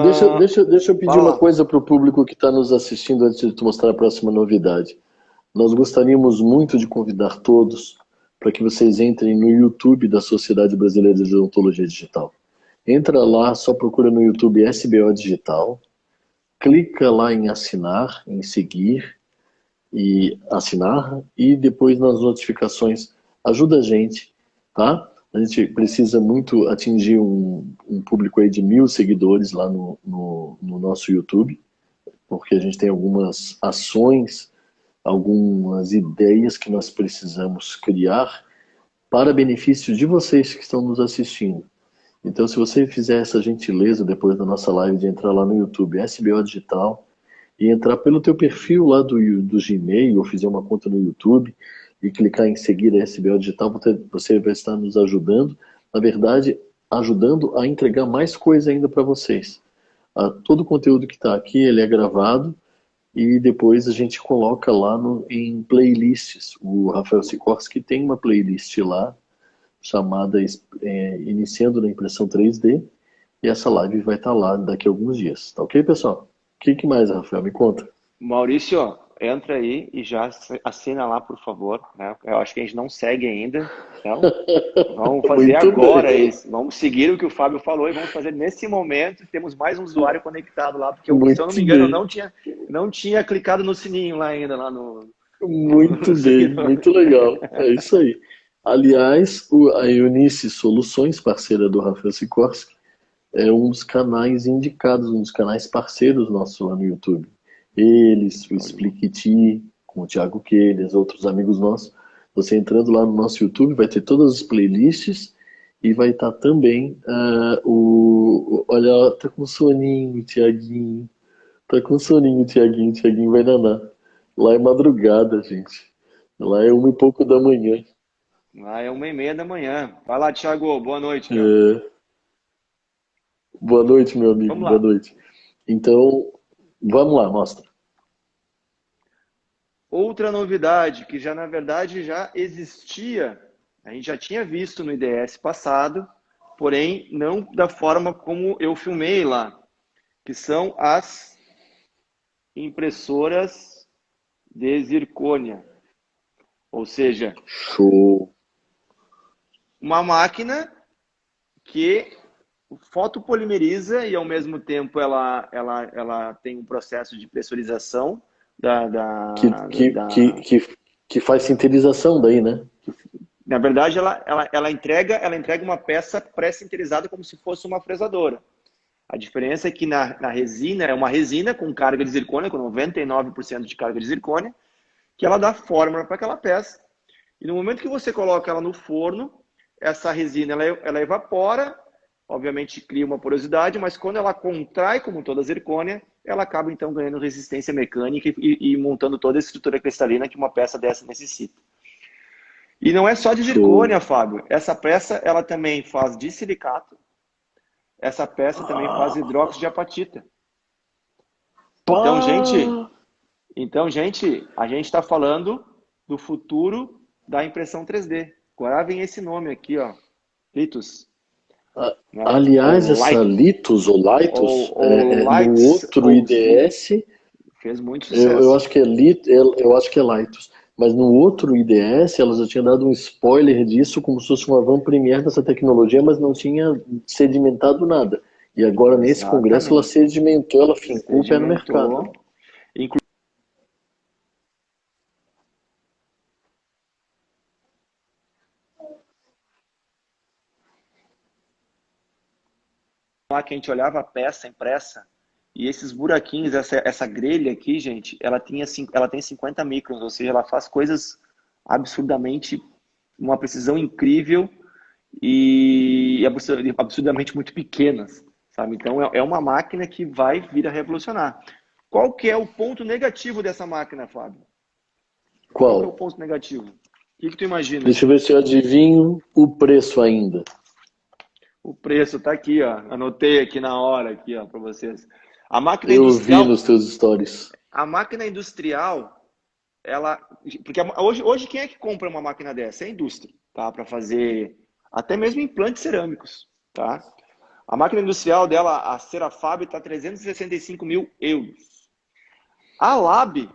Deixa eu pedir uma coisa para o público que está nos assistindo antes de te mostrar a próxima novidade. Nós gostaríamos muito de convidar todos para que vocês entrem no YouTube da Sociedade Brasileira de Odontologia Digital. Entra lá, só procura no YouTube SBO Digital, clica lá em assinar, em seguir e assinar, e depois nas notificações ajuda a gente, tá? A gente precisa muito atingir um público aí de 1000 seguidores lá no nosso YouTube, porque a gente tem algumas ações, algumas ideias que nós precisamos criar para benefício de vocês que estão nos assistindo. Então, se você fizer essa gentileza depois da nossa live de entrar lá no YouTube, SBO Digital, e entrar pelo teu perfil lá do Gmail, ou fizer uma conta no YouTube, e clicar em seguir a SBO Digital, você vai estar nos ajudando, na verdade, ajudando a entregar mais coisa ainda para vocês. Todo o conteúdo que está aqui, ele é gravado, e depois a gente coloca lá em playlists. O Rafael Sikorski tem uma playlist lá, chamada Iniciando na Impressão 3D, e essa live vai estar lá daqui a alguns dias. Tá ok, pessoal? O que mais, Rafael? Me conta. Maurício, entra aí e já assina lá, por favor. Né? Eu acho que a gente não segue ainda. Então, vamos fazer agora isso. Vamos seguir o que o Fábio falou e vamos fazer nesse momento. Temos mais um usuário conectado lá, porque se eu não me engano, eu não tinha clicado no sininho lá ainda. Muito bem, muito legal. É isso aí. Aliás, a Eunice Soluções, parceira do Rafael Sikorski, é um dos canais indicados, um dos canais parceiros nossos lá no YouTube. Eles, o Show de bola. Expliquiti, com o Thiago Queiroz, outros amigos nossos. Você entrando lá no nosso YouTube, vai ter todas as playlists e vai estar também olha, tá com soninho, Thiaguinho. Tá com soninho, Thiaguinho. Thiaguinho vai danar. Lá é madrugada, gente. Lá é 1 e pouco da manhã. Lá é 1h30 da manhã. Vai lá, Thiago. Boa noite, meu. É, boa noite, meu amigo. Vamos Boa lá. noite. Então, vamos lá, mostra. Outra novidade que já, na verdade, já existia, a gente já tinha visto no IDS passado, porém não da forma como eu filmei lá, que são as impressoras de zircônia. Ou seja, Show. uma máquina que fotopolimeriza e ao mesmo tempo ela tem um processo de pressurização da, Que, da, que, que, da... que, que faz sinterização daí, né? Na verdade, ela entrega uma peça pré-sinterizada como se fosse uma fresadora. A diferença é que na resina, é uma resina com carga de zircônia, com 99% de carga de zircônia, que ela dá fórmula para aquela peça. E no momento que você coloca ela no forno, essa resina ela evapora, obviamente cria uma porosidade, mas quando ela contrai, como toda a zircônia, ela acaba então ganhando resistência mecânica e montando toda a estrutura cristalina que uma peça dessa necessita. E não é só de Show. zircônia, Fábio. Essa peça ela também faz de silicato, essa peça também faz hidróxido de apatita. Então, gente, Pá! a gente está falando do futuro da impressão 3D. Agora vem esse nome aqui, ó, Litus, né? Aliás, Ou essa Light, Litus ou Lightus, ou no Lights, outro ou IDS, fez muito eu sucesso. acho que eu acho que é Lightus, mas no outro IDS ela já tinha dado um spoiler disso, como se fosse uma van premiere dessa tecnologia, mas não tinha sedimentado nada. E agora, nesse congresso, ela Exatamente. sedimentou, ela fincou o pé no mercado. Sedimentou. Lá que a gente olhava a peça impressa e esses buraquinhos, essa grelha aqui, gente, ela tem 50 microns, ou seja, ela faz coisas absurdamente, uma precisão incrível e absurdamente muito pequenas, sabe? Então é uma máquina que vai vir a revolucionar. Qual que é o ponto negativo dessa máquina, Fábio? Qual que é o Qual? ponto negativo? O que tu imagina? Deixa eu ver se eu adivinho o preço ainda. O preço tá aqui, ó. Anotei aqui na hora aqui, ó, para vocês. A máquina Eu vi industrial, nos teus stories. a máquina industrial, ela, porque hoje quem é que compra uma máquina dessa? É a indústria, tá? Para fazer até mesmo implantes cerâmicos, tá? A máquina industrial dela, a Serafab, está 365 mil euros. A Lab,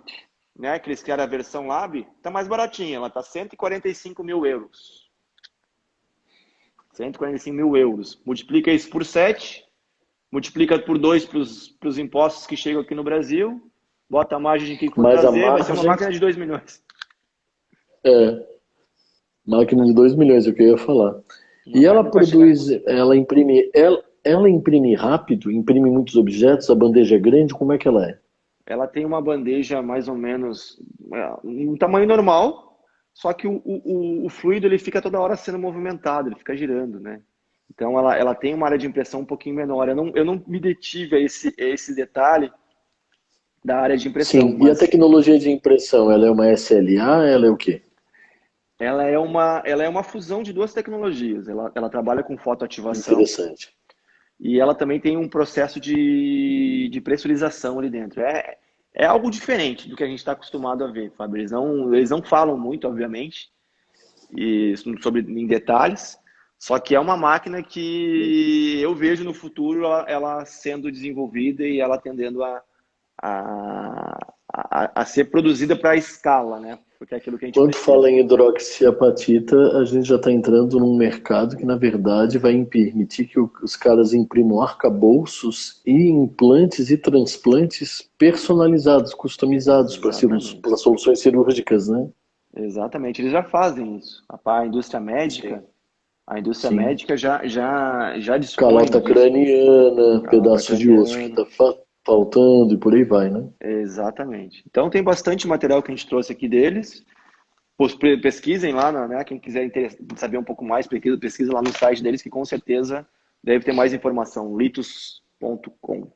né, que eles criaram a versão Lab, tá mais baratinha, ela tá 145 mil euros. 145 mil euros. Multiplica isso por 7, multiplica por 2 para os impostos que chegam aqui no Brasil, bota a margem de quem for Mas a trazer, vai ser uma margem máquina de 2 milhões. é máquina de 2 milhões, é o que eu ia falar. Uma E ela máquina que vai chegar em... produz, ela imprime rápido, imprime muitos objetos, a bandeja é grande, como é que ela é? Ela tem uma bandeja mais ou menos um tamanho normal, só que o fluido ele fica toda hora sendo movimentado, ele fica girando, né? Então ela tem uma área de impressão um pouquinho menor. Eu não me detive a esse detalhe da área de impressão, Sim, e a mas tecnologia de impressão, ela é uma SLA, ela é o quê? ela é uma fusão de duas tecnologias. Ela trabalha com fotoativação Interessante. e ela também tem um processo de pressurização ali dentro. É algo diferente do que a gente está acostumado a ver, Fábio. Eles não falam muito, obviamente, em detalhes, só que é uma máquina que eu vejo no futuro ela sendo desenvolvida e ela tendendo a ser produzida para a escala, né? Porque é aquilo que a gente Quando precisa. fala em hidroxiapatita, a gente já está entrando num mercado que, na verdade, vai permitir que os caras imprimam arcabouços e implantes e transplantes personalizados, customizados para Exatamente. soluções cirúrgicas, né? Exatamente, eles já fazem isso. A indústria médica, Sim. a indústria Sim. médica já dispõe Calota disso. craniana, Calota pedaços de osso que craniana. está faltando e por aí vai, né? Exatamente. Então tem bastante material que a gente trouxe aqui deles. Pesquisem lá, né? Quem quiser saber um pouco mais, pesquisa lá no site deles, que com certeza deve ter mais informação. litus.com,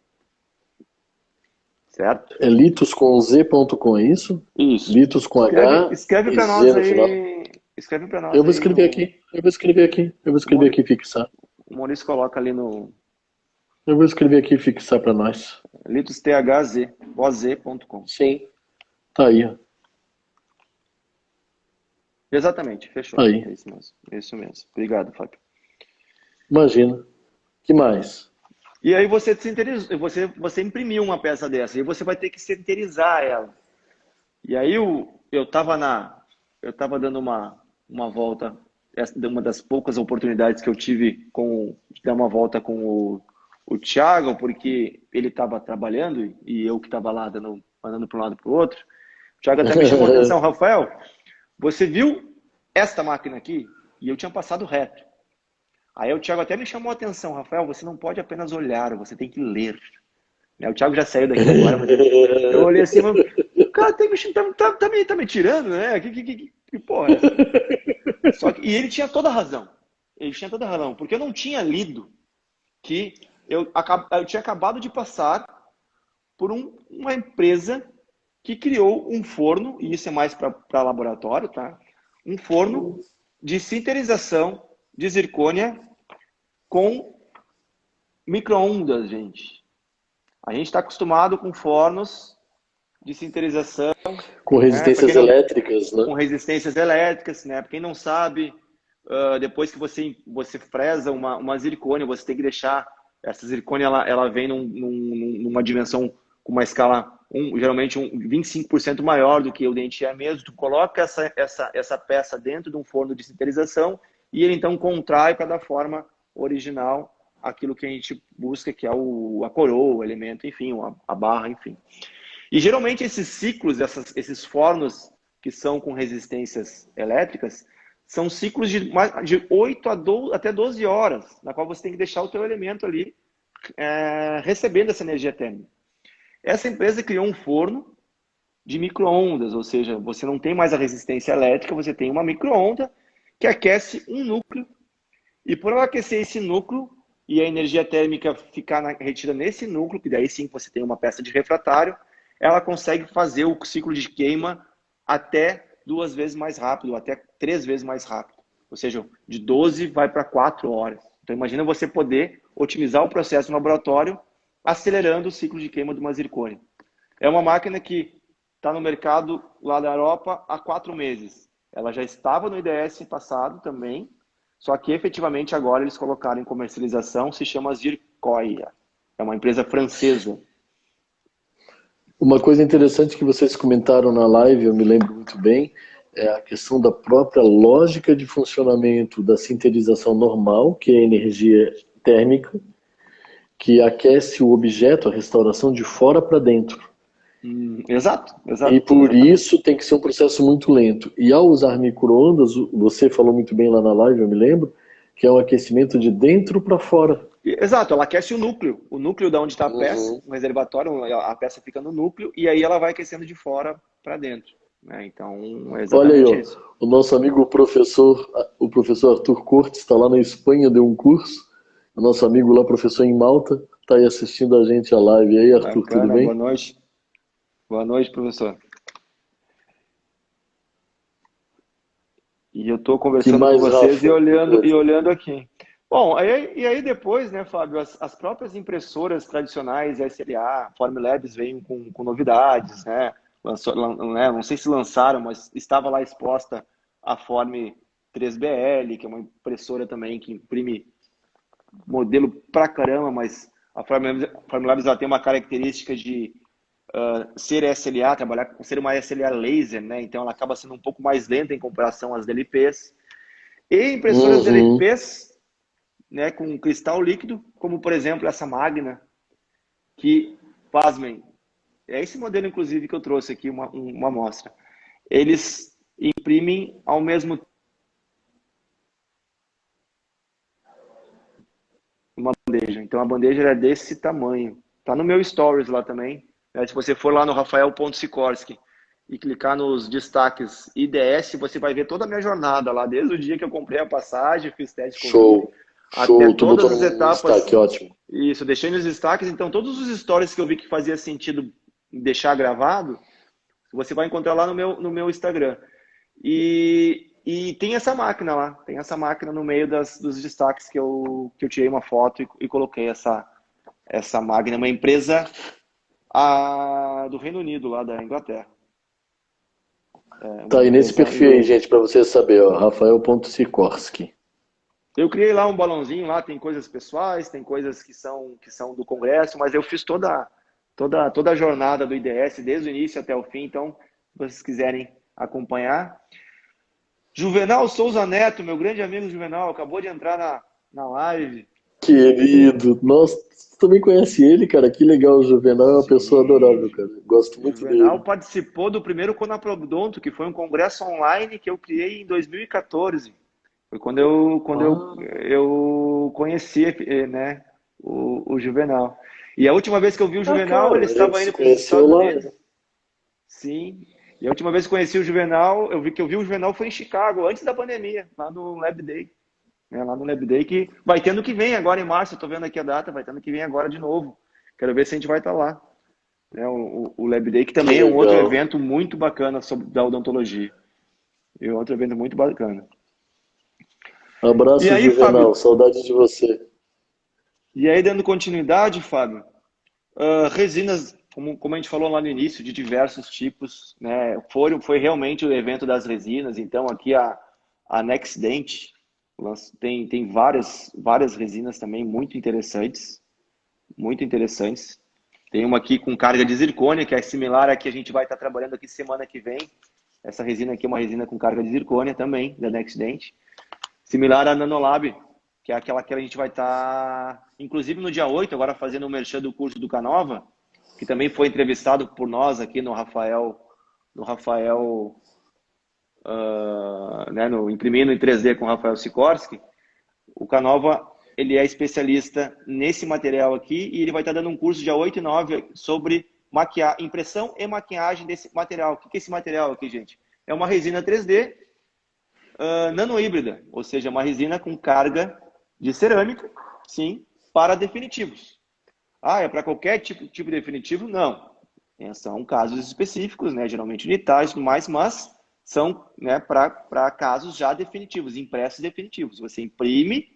certo? É litos com z.com, é isso? Isso. Litos com H Escreve e para nós Z no final. aí. Escreve para Eu nós vou aí escrever no. aqui, eu vou escrever aqui, eu vou O escrever aqui e fixar. Maurício coloca ali no Eu vou escrever aqui e fixar para nós. litusthz.com. Sim, tá aí, ó. Exatamente, fechou. Aí, É isso mesmo. É isso mesmo. Obrigado, Fábio. imagina. Que mais? E aí você imprimiu uma peça dessa e você vai ter que sinterizar ela. E aí eu tava dando uma volta, uma das poucas oportunidades que eu tive de dar uma volta com o Thiago, porque ele estava trabalhando e eu que estava lá andando para um lado e para o outro. O Thiago até me chamou a atenção, Rafael, você viu esta máquina aqui? E eu tinha passado reto. Aí o Thiago até me chamou a atenção, Rafael, você não pode apenas olhar, você tem que ler. Né, o Thiago já saiu daqui agora, mas eu olhei assim, mas o cara tá me tirando, né? Que porra é essa? E ele tinha toda a razão. Ele tinha toda a razão, porque eu não tinha lido que eu tinha acabado de passar por uma empresa que criou um forno, e isso é mais para laboratório, tá? Um forno de sinterização de zircônia com micro-ondas, gente. A gente está acostumado com fornos de sinterização, Com né? Para quem resistências não, elétricas, né? com resistências elétricas, né? Para quem não sabe, depois que você fresa uma zircônia, você tem que deixar essa zircônia ela vem numa dimensão com uma escala geralmente 25% maior do que o dente é mesmo. Tu coloca essa peça dentro de um forno de sinterização e ele então contrai para dar forma original aquilo que a gente busca, que é a coroa, o elemento, enfim, a barra, enfim. E geralmente esses ciclos, esses fornos que são com resistências elétricas, são ciclos de 8 até 12 horas, na qual você tem que deixar o teu elemento ali recebendo essa energia térmica. Essa empresa criou um forno de micro-ondas, ou seja, você não tem mais a resistência elétrica, você tem uma micro-onda que aquece um núcleo, e por ela aquecer esse núcleo e a energia térmica ficar retida nesse núcleo, que daí sim você tem uma peça de refratário, ela consegue fazer o ciclo de queima até 2 vezes mais rápido, até 3 vezes mais rápido. Ou seja, de 12 vai para 4 horas. Então imagina você poder otimizar o processo no laboratório, acelerando o ciclo de queima de uma zircônia. É uma máquina que está no mercado lá da Europa há 4 meses. Ela já estava no IDS passado também, só que efetivamente agora eles colocaram em comercialização, se chama Zircoia. É uma empresa francesa. Uma coisa interessante que vocês comentaram na live, eu me lembro muito bem, é a questão da própria lógica de funcionamento da sinterização normal, que é a energia térmica, que aquece o objeto, a restauração, de fora para dentro. Exato, E por exatamente. isso tem que ser um processo muito lento. E ao usar micro-ondas, você falou muito bem lá na live, eu me lembro, que é um aquecimento de dentro para fora. Exato, ela aquece o núcleo da onde está a peça, Uhum. um reservatório, a peça fica no núcleo e aí ela vai aquecendo de fora para dentro. Né? Então, é Olha aí, exatamente ó, isso. o nosso amigo o professor Arthur Cortes está lá na Espanha, deu um curso. O nosso amigo lá, professor em Malta, está aí assistindo a gente a live. E aí, Arthur, tudo Bacana, boa bem? noite. Boa noite, professor. E eu estou Que conversando com mais, vocês e Rafa? olhando aqui. Bom, e aí depois, né, Fábio, as próprias impressoras tradicionais SLA, Formlabs veio com novidades, né? Né? Não sei se lançaram, mas estava lá exposta a Form 3BL, que é uma impressora também que imprime modelo pra caramba, mas a Formlabs ela tem uma característica de ser SLA, ser uma SLA laser, né? Então ela acaba sendo um pouco mais lenta em comparação às DLPs. E impressoras Uhum. DLPs, né, com cristal líquido, como por exemplo essa Magna, que, pasmem, é esse modelo inclusive que eu trouxe aqui, uma amostra. Eles e imprimem ao mesmo tempo uma bandeja. Então a bandeja é desse tamanho. Tá no meu stories lá também. Se você for lá no Rafael.Sikorski e clicar nos destaques IDS, você vai ver toda a minha jornada lá, desde o dia que eu comprei a passagem, fiz teste Covid, Show, até show. Tu todas botou as no etapas. destaque, ótimo. Isso, deixei nos destaques. Então, todos os stories que eu vi que fazia sentido deixar gravado, você vai encontrar lá no meu Instagram. E tem essa máquina lá, tem essa máquina no meio dos destaques que eu tirei uma foto e coloquei essa máquina, uma empresa do Reino Unido, lá da Inglaterra. Tá Uma aí nesse empresa perfil aí, inglesa. gente, pra você saber, ó, Rafael.Sikorski. Eu criei lá um balãozinho, lá tem coisas pessoais, tem coisas que são do Congresso, mas eu fiz toda a jornada do IDS, desde o início até o fim, então, se vocês quiserem acompanhar. Juvenal Souza Neto, meu grande amigo Juvenal, acabou de entrar na live. Querido, nossa, você também conhece ele, cara? Que legal, o Juvenal é uma pessoa Sim, adorável, cara. Gosto muito Juvenal dele. participou do primeiro Conaprodonto, que foi um congresso online que eu criei em 2014. Foi quando Ah, eu conheci, né, o Juvenal. E a última vez que eu vi o Juvenal, ele cara, a gente estava se indo para os conheceu Estados lá, né? Unidos. Sim. E a última vez que conheci o Juvenal, eu vi o Juvenal foi em Chicago, antes da pandemia, lá no Lab Day. Lá no Lab Day, que vai tendo que vem agora em março, eu tô vendo aqui a data, vai tendo que vem agora de novo. Quero ver se a gente vai estar lá. O Lab Day, que Que também é um outro legal. evento muito bacana da odontologia. É outro evento muito bacana. E Abraço, aí, Juvenal. Fábio, Saudade de você. dando continuidade, Fábio, resinas, como a gente falou lá no início, de diversos tipos, né? Foi realmente o evento das resinas, então aqui a NextDent tem várias resinas também muito interessantes, muito interessantes. Tem uma aqui com carga de zircônia, que é similar à que a gente vai estar trabalhando aqui semana que vem. Essa resina aqui é uma resina com carga de zircônia também, da NextDent. Similar à Nanolab, que é aquela que a gente vai estar, inclusive no dia 8, agora fazendo o merchan do curso do Canova, que também foi entrevistado por nós aqui no Rafael, né, no Imprimindo em 3D com o Rafael Sikorski. O Canova, ele é especialista nesse material aqui e ele vai estar dando um curso dia 8 e 9 sobre impressão e maquiagem desse material. O que é esse material aqui, gente? É uma resina 3D nanohíbrida, ou seja, uma resina com carga de cerâmica, sim, para definitivos. É para qualquer tipo de definitivo? Não. São casos específicos, né, geralmente unitários e tudo mais, mas são, né, para casos já definitivos, impressos definitivos. Você imprime,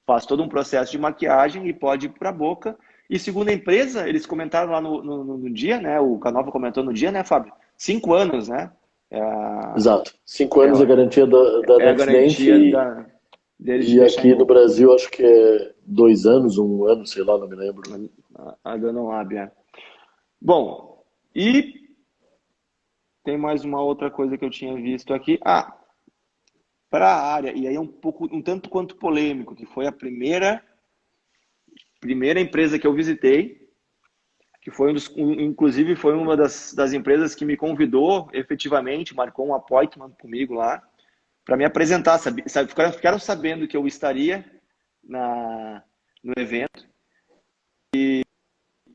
faz todo um processo de maquiagem e pode ir para a boca. E segundo a empresa, eles comentaram lá no dia, né, o Canova comentou no dia, né, Fábio? 5 anos, né? É a, Exato. 5 anos a é, garantia da é a NextDent garantia deles de e deixar aqui em no boca. Brasil acho que é 2 anos, um ano, sei lá, não me lembro. A Danolab, é. Bom, e tem mais uma outra coisa que eu tinha visto aqui. Para a área, e aí é um tanto quanto polêmico, que foi a primeira empresa que eu visitei, que foi inclusive foi uma das empresas que me convidou efetivamente, marcou um appointment comigo lá, para me apresentar, ficaram sabendo que eu estaria no evento.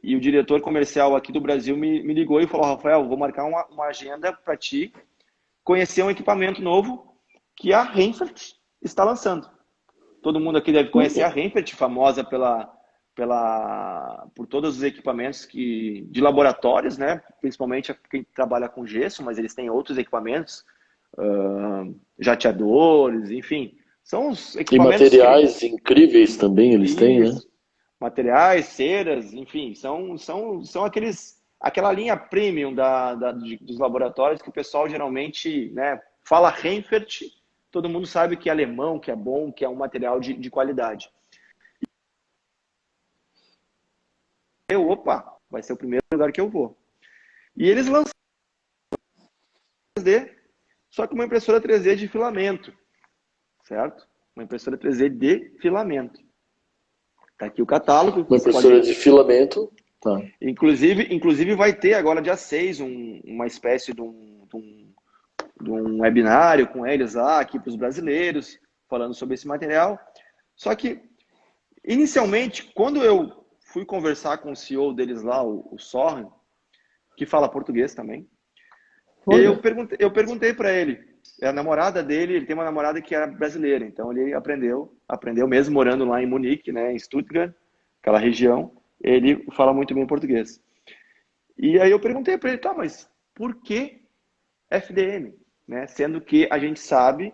E o diretor comercial aqui do Brasil me ligou e falou: Rafael, vou marcar uma agenda para ti conhecer um equipamento novo que a Reinfeldt está lançando. Todo mundo aqui deve conhecer a Reinfeldt, famosa por todos os equipamentos de laboratórios, né? Principalmente quem trabalha com gesso, mas eles têm outros equipamentos, jateadores, enfim. São os E equipamentos que materiais incríveis também eles têm, né? isso, materiais, ceras, enfim, são aquela linha premium dos laboratórios que o pessoal geralmente, né, fala Reinfeldt, todo mundo sabe que é alemão, que é bom, que é um material de qualidade. Opa, vai ser o primeiro lugar que eu vou. E eles lançaram 3D, só que uma impressora 3D de filamento, certo? Uma impressora 3D de filamento. Tá aqui o catálogo, Uma você impressora pode. de filamento. Tá. Inclusive vai ter agora dia 6 uma espécie de um webinário com eles lá, aqui para os brasileiros, falando sobre esse material. Só que, inicialmente, quando eu fui conversar com o CEO deles lá, o Soren, que fala português também, eu perguntei para ele, a namorada dele, ele tem uma namorada que era brasileira, então ele aprendeu mesmo morando lá em Munique, né, em Stuttgart, aquela região, ele fala muito bem português. E aí eu perguntei para ele, tá, mas por que FDM? Né? Sendo que a gente sabe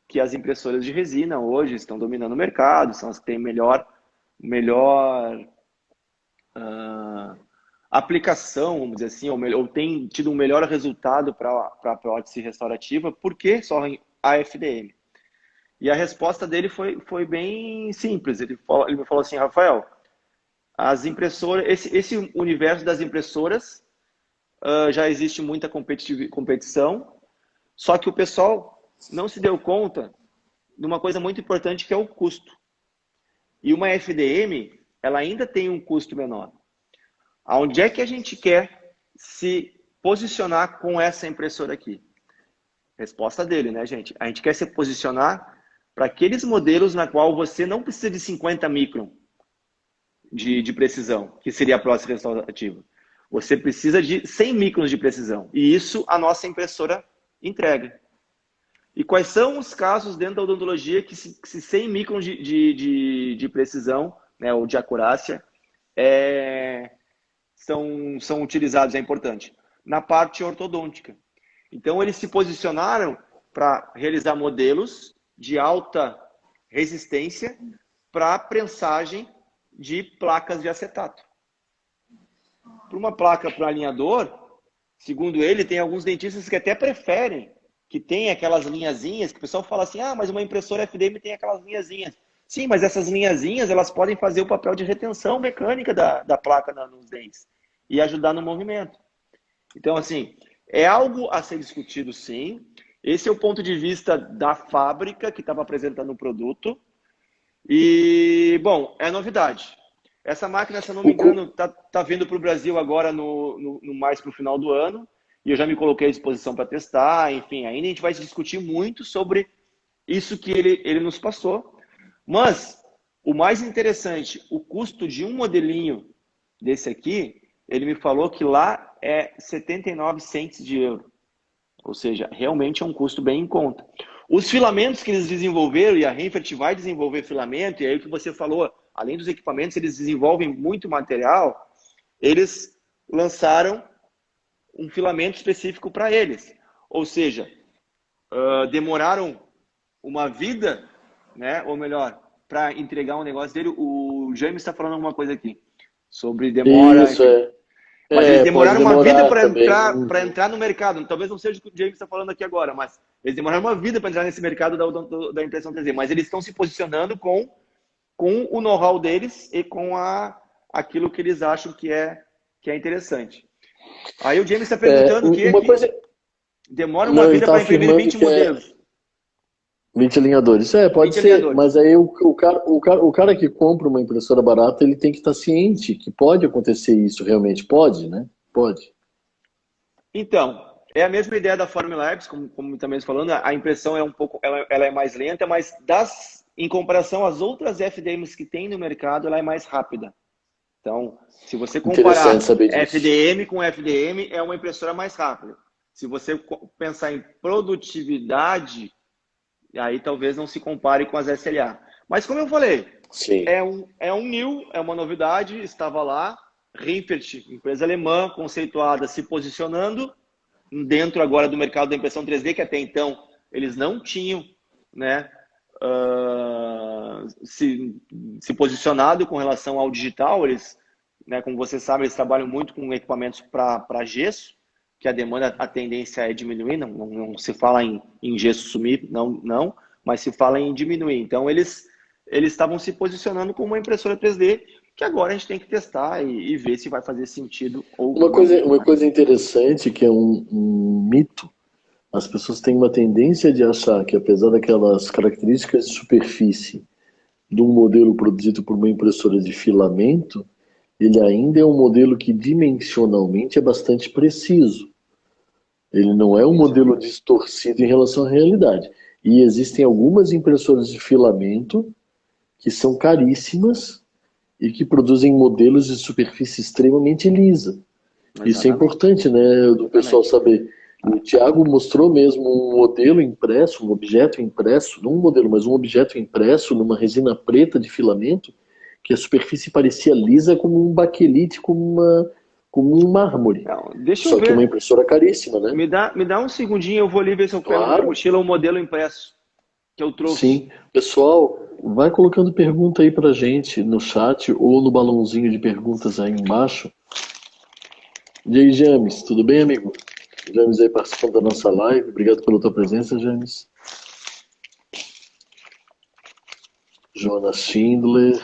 que as impressoras de resina hoje estão dominando o mercado, são as que têm melhor aplicação, vamos dizer assim, ou tem tido um melhor resultado para a prótese restaurativa. Por que só a FDM? E a resposta dele foi bem simples. Ele me falou assim, Rafael, as impressoras, esse universo das impressoras já existe muita competição, só que o pessoal não se deu conta de uma coisa muito importante, que é o custo. E uma FDM, ela ainda tem um custo menor. Aonde é que a gente quer se posicionar com essa impressora aqui? Resposta dele, né, gente? A gente quer se posicionar para aqueles modelos na qual você não precisa de 50 micron de precisão, que seria a prótese restaurativa. Você precisa de 100 microns de precisão. E isso a nossa impressora entrega. E quais são os casos dentro da odontologia que se 100 microns de precisão, né, ou de acurácia, são utilizados, é importante? Na parte ortodôntica. Então, eles se posicionaram para realizar modelos de alta resistência para prensagem de placas de acetato. Para uma placa para alinhador, segundo ele, tem alguns dentistas que até preferem que tenha aquelas linhazinhas, que o pessoal fala assim, mas uma impressora FDM tem aquelas linhazinhas. Sim, mas essas linhazinhas, elas podem fazer o papel de retenção mecânica da placa nos dentes e ajudar no movimento. Então, assim, é algo a ser discutido, sim. Esse é o ponto de vista da fábrica que estava apresentando o produto. E, bom, é novidade. Essa máquina, se eu não me engano, tá vindo para o Brasil agora mais para o final do ano. E eu já me coloquei à disposição para testar. Enfim, ainda a gente vai discutir muito sobre isso que ele nos passou. Mas, o mais interessante, o custo de um modelinho desse aqui, ele me falou que lá é 79 cents de euro. Ou seja, realmente é um custo bem em conta. Os filamentos que eles desenvolveram, e a Reinfert vai desenvolver filamento, e aí o que você falou, além dos equipamentos, eles desenvolvem muito material, eles lançaram um filamento específico para eles. Ou seja, demoraram uma vida, né? Ou melhor, para entregar um negócio dele. O James está falando alguma coisa aqui sobre demora. Isso, enfim. Mas eles demoraram uma vida para entrar no mercado. Talvez não seja o que o James está falando aqui agora, mas eles demoraram uma vida para entrar nesse mercado da impressão 3D. Mas eles estão se posicionando com o know-how deles e com aquilo que eles acham que é interessante. Aí o James está perguntando demora uma vida para imprimir 20 modelos. 20 alinhadores. Pode ser, alinhadores. Mas aí o cara que compra uma impressora barata, ele tem que estar ciente que pode acontecer isso realmente. Pode, né? Pode. Então, é a mesma ideia da Formlabs, como também falando, a impressão é um pouco, ela é mais lenta, mas em comparação às outras FDMs que tem no mercado, ela é mais rápida. Então, se você comparar FDM com FDM, é uma impressora mais rápida. Se você pensar em produtividade, aí talvez não se compare com as SLA. Mas como eu falei, é um new, é uma novidade, estava lá, Reinfert, empresa alemã, conceituada, se posicionando dentro agora do mercado da impressão 3D, que até então eles não tinham, né, se posicionado com relação ao digital. Eles, né, como você sabe, eles trabalham muito com equipamentos para gesso, que a demanda, a tendência é diminuir, não se fala em gesso sumir, não, mas se fala em diminuir. Então, eles estavam se posicionando como uma impressora 3D, que agora a gente tem que testar e ver se vai fazer sentido ou não. Uma coisa interessante, que é um mito, as pessoas têm uma tendência de achar que, apesar daquelas características de superfície de um modelo produzido por uma impressora de filamento, ele ainda é um modelo que dimensionalmente é bastante preciso. Ele não é um Isso. modelo distorcido em relação à realidade. E existem algumas impressoras de filamento que são caríssimas e que produzem modelos de superfície extremamente lisa. Isso é Exatamente. importante, né, do pessoal Exatamente. saber. O Thiago mostrou mesmo um modelo impresso, um objeto impresso, não um modelo, mas um objeto impresso numa resina preta de filamento, que a superfície parecia lisa como um baquelite, como um mármore. Não, deixa eu Só que é uma ver. impressora caríssima, né? Me dá um segundinho, eu vou ali ver se eu pego na minha Claro, mochila o modelo impresso que eu trouxe. sim. Pessoal, vai colocando pergunta aí pra gente no chat ou no balãozinho de perguntas aí embaixo. E aí, James, tudo bem, amigo? James aí participando da nossa live. Obrigado pela tua presença, James. Jonas Schindler.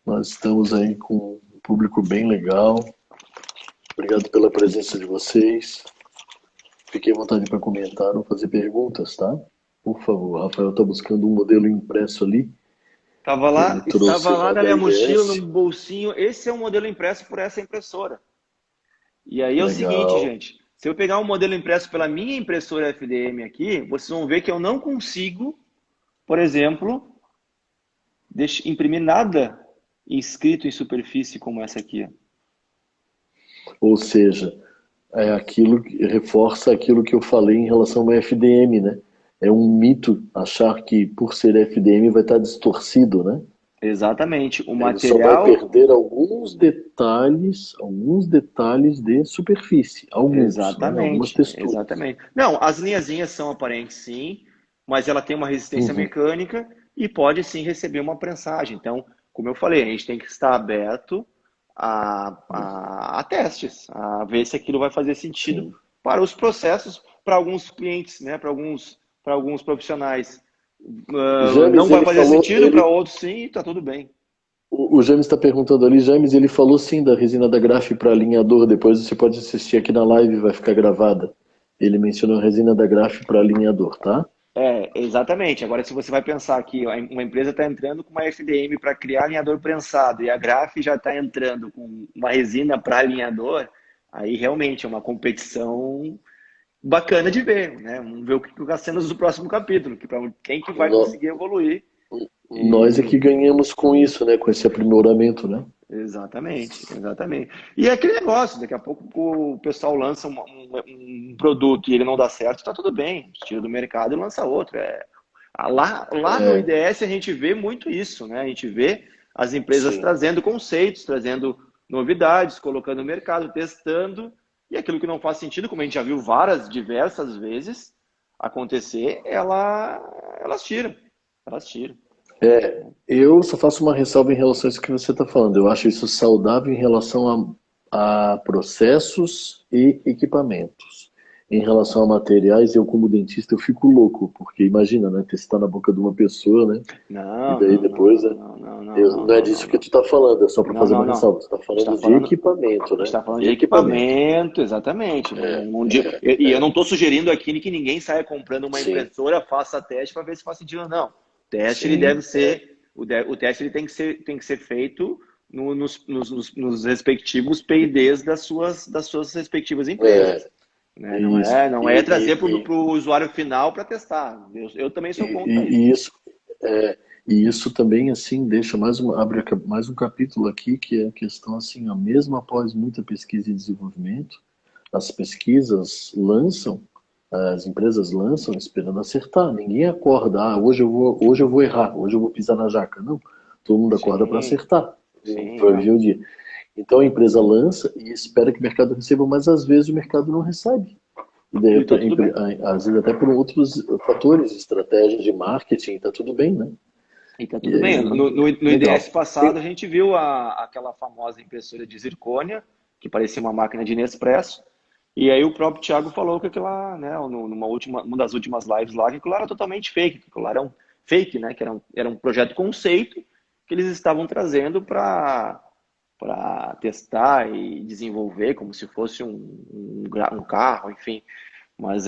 Nós estamos aí com um público bem legal. Obrigado pela presença de vocês. Fiquem à vontade para comentar ou fazer perguntas, tá? Por favor, Rafael está buscando um modelo impresso ali. Ele trouxe Estava lá uma na minha mochila, no HIS. bolsinho. Esse é um modelo impresso por essa impressora. E aí é o seguinte, Legal. gente. Se eu pegar um modelo impresso pela minha impressora FDM aqui, vocês vão ver que eu não consigo, por exemplo, imprimir nada escrito em superfície como essa aqui. Ou seja, é aquilo que reforça aquilo que eu falei em relação ao FDM, né? É um mito achar que por ser FDM vai estar distorcido, né? Exatamente. O Ele só vai material. perder alguns detalhes de superfície, alguns, né? Algumas Exatamente, texturas. exatamente. Não, as linhazinhas são aparentes sim, mas ela tem uma resistência Uhum. mecânica e pode sim receber uma prensagem. Então, como eu falei, a gente tem que estar aberto a testes, a ver se aquilo vai fazer sentido Sim. para os processos, para alguns clientes, né, para alguns profissionais. Não James, vai ele fazer falou, sentido, para outros sim, e está tudo bem. o James está perguntando ali, James, ele falou sim da resina da Graf para alinhador. Depois você pode assistir aqui na live, vai ficar gravada. Ele mencionou a resina da Graf para alinhador, tá? Exatamente. Agora, se você vai pensar que uma empresa está entrando com uma FDM para criar alinhador prensado e a Graf já está entrando com uma resina para alinhador, aí realmente é uma competição bacana de ver, né? Vamos ver o que vai ser no próximo capítulo, que quem que vai No- conseguir evoluir. Nós é que E ganhamos com isso, né? Com esse aprimoramento, né? exatamente, exatamente. E é aquele negócio, daqui a pouco o pessoal lança um produto e ele não dá certo, tá tudo bem, tira do mercado e lança outro. Lá no É, IDS a gente vê muito isso, né? A gente vê as empresas sim. trazendo conceitos, trazendo novidades, colocando no mercado, testando, e aquilo que não faz sentido, como a gente já viu diversas vezes acontecer, elas tiram. Elas tiram. Eu só faço uma ressalva em relação a isso que você está falando. Eu acho isso saudável em relação a processos e equipamentos. Em relação a materiais, eu como dentista eu fico louco, porque imagina, né, testar na boca de uma pessoa, né? E Não, daí não, não, depois, não, né, não, não, não, não, não é não, não, disso que não. tu está falando, é só para Não, fazer não, uma não. ressalva. Você está A gente falando está de falando, equipamento, a gente né? tá falando De de equipamento. equipamento, exatamente. E eu não estou sugerindo aqui que ninguém saia comprando uma Sim, impressora, faça teste para ver se faz sentido ou não. O teste ele sim, deve ser, o teste ele tem que ser feito nos respectivos PIDs das suas respectivas empresas. é, Né? Não isso. é, não é trazer para o usuário final para testar. Eu também sou contra isso. E isso, é, e isso também assim deixa mais um capítulo aqui que é a questão assim, ó, mesmo após muita pesquisa e desenvolvimento, as pesquisas lançam, as empresas lançam esperando acertar. Ninguém acorda, hoje eu vou errar, hoje eu vou pisar na jaca. Não, todo mundo acorda para Sim, acertar, sim, para não. viver o dia. Então a empresa lança e espera que o mercado receba, mas às vezes o mercado não recebe. E daí, E tá tudo bem. às vezes até por outros fatores, estratégias de marketing, tá tudo bem, né? E tá E tudo bem. No aí, IDS legal. passado, a gente viu aquela famosa impressora de zircônia, que parecia uma máquina de Nespresso. E aí o próprio Thiago falou que aquilo lá, né, uma das últimas lives lá, que aquilo lá era totalmente fake, que aquilo lá era um fake, né, que era um projeto conceito que eles estavam trazendo para testar e desenvolver como se fosse um carro, enfim. Mas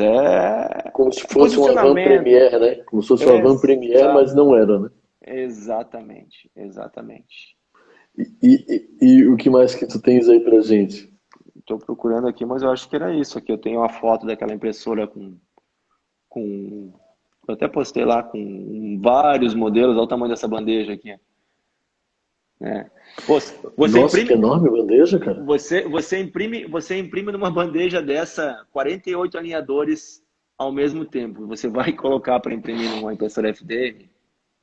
Como se é fosse um Avant posicionamento. Premiere, né? Como se fosse um Avant Premiere, Exa mas não era, né? Exatamente, exatamente. E o que mais que tu tens aí pra gente? Estou procurando aqui, mas eu acho que era isso aqui. Eu tenho uma foto daquela impressora com... Eu até postei lá com vários modelos. Olha o tamanho dessa bandeja aqui, né? Pô, você Nossa, que imprime, enorme bandeja, cara. você imprime numa bandeja dessa 48 alinhadores ao mesmo tempo. Você vai colocar para imprimir numa impressora FDM?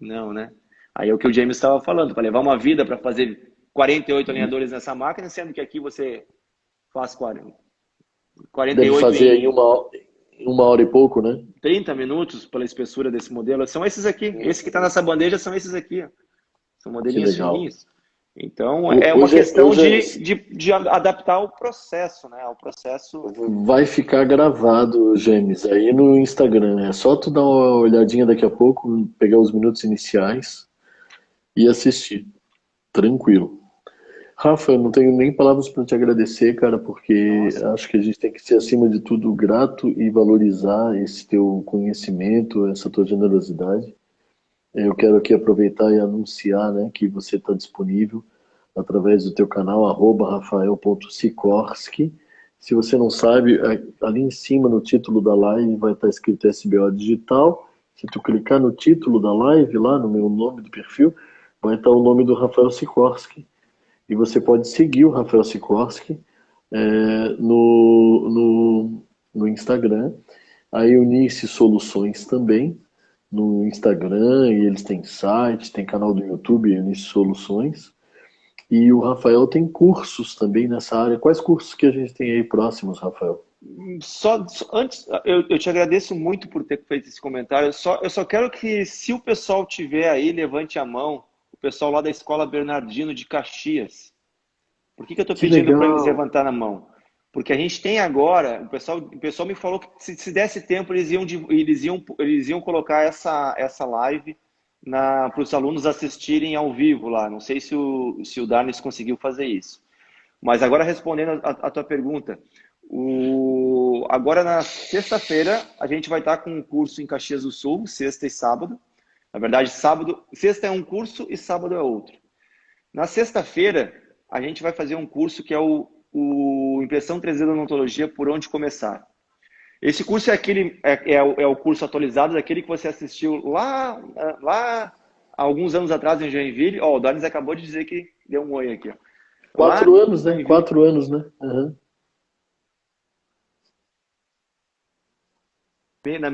Não, né? Aí é o que o James estava falando, para levar uma vida para fazer 48 alinhadores nessa máquina, sendo que aqui você faz Deve 48 fazer aí em 1 hora e pouco, né? 30 minutos pela espessura desse modelo. São esses aqui. Esse que está nessa bandeja são esses aqui, ó. São Que modelinhos legal. fininhos. Então, é uma Ô, questão James, de adaptar o processo, né? O processo. vai ficar gravado, James, aí no Instagram. É só tu dar uma olhadinha daqui a pouco, pegar os minutos iniciais e assistir. Tranquilo. Rafa, eu não tenho nem palavras para te agradecer, cara, porque Nossa, acho que a gente tem que ser, acima de tudo, grato e valorizar esse teu conhecimento, essa tua generosidade. Eu quero aqui aproveitar e anunciar, né, que você está disponível através do teu canal, @rafael.sikorski. Se você não sabe, ali em cima no título da live vai estar escrito SBO Digital. Se tu clicar no título da live, lá no meu nome do perfil, vai estar o nome do Rafael Sikorski. E você pode seguir o Rafael Sikorski no Instagram. A Eunice Soluções também no Instagram, e eles têm site, tem canal do YouTube, Eunice Soluções. E o Rafael tem cursos também nessa área. Quais cursos que a gente tem aí próximos, Rafael? antes, eu te agradeço muito por ter feito esse comentário. Eu só quero que, se o pessoal tiver aí, levante a mão. O pessoal lá da Escola Bernardino de Caxias. Por que eu estou Que pedindo para eles legal! levantar na mão? Porque a gente tem agora, o pessoal me falou que se desse tempo eles iam colocar essa live para os alunos assistirem ao vivo lá. Não sei se o Darnes conseguiu fazer isso. Mas agora respondendo a tua pergunta, agora na sexta-feira a gente vai estar com um curso em Caxias do Sul, sexta e sábado. Na verdade, sexta é um curso e sábado é outro. Na sexta-feira, a gente vai fazer um curso que é o Impressão 3D da Odontologia, por onde começar. Esse curso é o curso atualizado daquele que você assistiu lá há alguns anos atrás em Joinville. Ó, o Danis acabou de dizer que deu um oi aqui. Ó. Lá 4 anos, em né? Joinville, 4 anos, né? Uhum. na,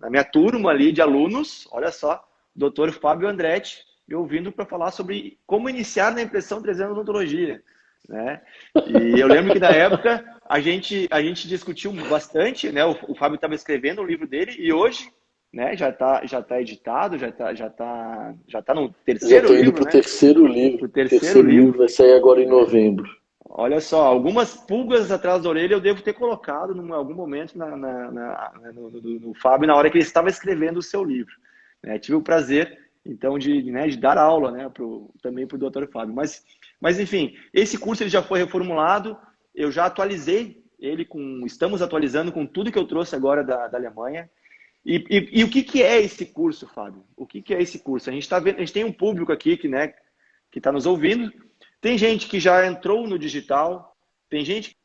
na minha turma ali de alunos, olha só, doutor Fábio Andretti, me ouvindo para falar sobre como iniciar na impressão 3D na odontologia, né? E eu lembro que na época a gente discutiu bastante, né? O Fábio estava escrevendo o livro dele e hoje, né? Já tá editado, já tá no Já terceiro estou indo livro, para o né? terceiro livro. O O terceiro terceiro livro livro. vai sair agora em novembro. Olha só, algumas pulgas atrás da orelha eu devo ter colocado em algum momento no Fábio na hora que ele estava escrevendo o seu livro. Né? Tive o prazer, então, de dar aula, né, também para o Dr. Fábio. Mas, enfim, esse curso ele já foi reformulado, eu já atualizei ele estamos atualizando com tudo que eu trouxe agora da Alemanha. E o que é esse curso, Fábio? O que é esse curso? A gente tá vendo, a gente tem um público aqui que está nos ouvindo. Tem gente que já entrou no digital, tem gente.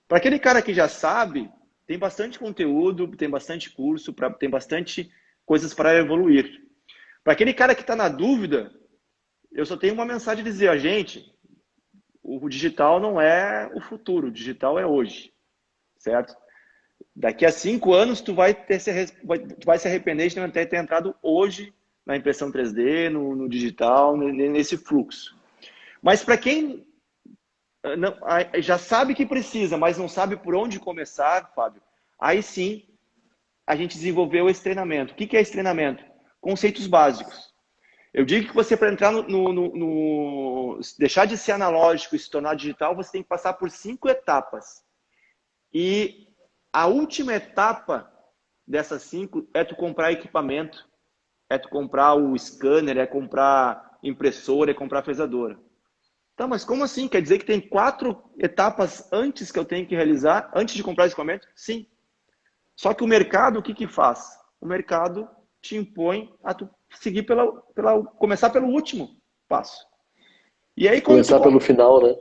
Para aquele cara que já sabe, tem bastante conteúdo, tem bastante curso, tem bastante coisas para evoluir. Para aquele cara que está na dúvida, eu só tenho uma mensagem a dizer a gente: o digital não é o futuro, o digital é hoje, certo? Daqui a 5 anos tu vai se arrepender de não ter entrado hoje na impressão 3D, no digital, nesse fluxo. Mas para quem já sabe que precisa, mas não sabe por onde começar, Fábio, aí sim a gente desenvolveu esse treinamento. O que é esse treinamento? Conceitos básicos. Eu digo que você, para entrar deixar de ser analógico e se tornar digital, você tem que passar por 5 etapas. E a última etapa dessas 5 é tu comprar equipamento, é tu comprar o scanner, é comprar impressora, é comprar fresadora. Tá, mas como assim? Quer dizer que tem 4 etapas antes que eu tenho que realizar, antes de comprar esse equipamento? Sim. Só que o mercado, o que que faz? O mercado te impõe a tu seguir começar pelo último passo. E aí, Começar pelo final, né?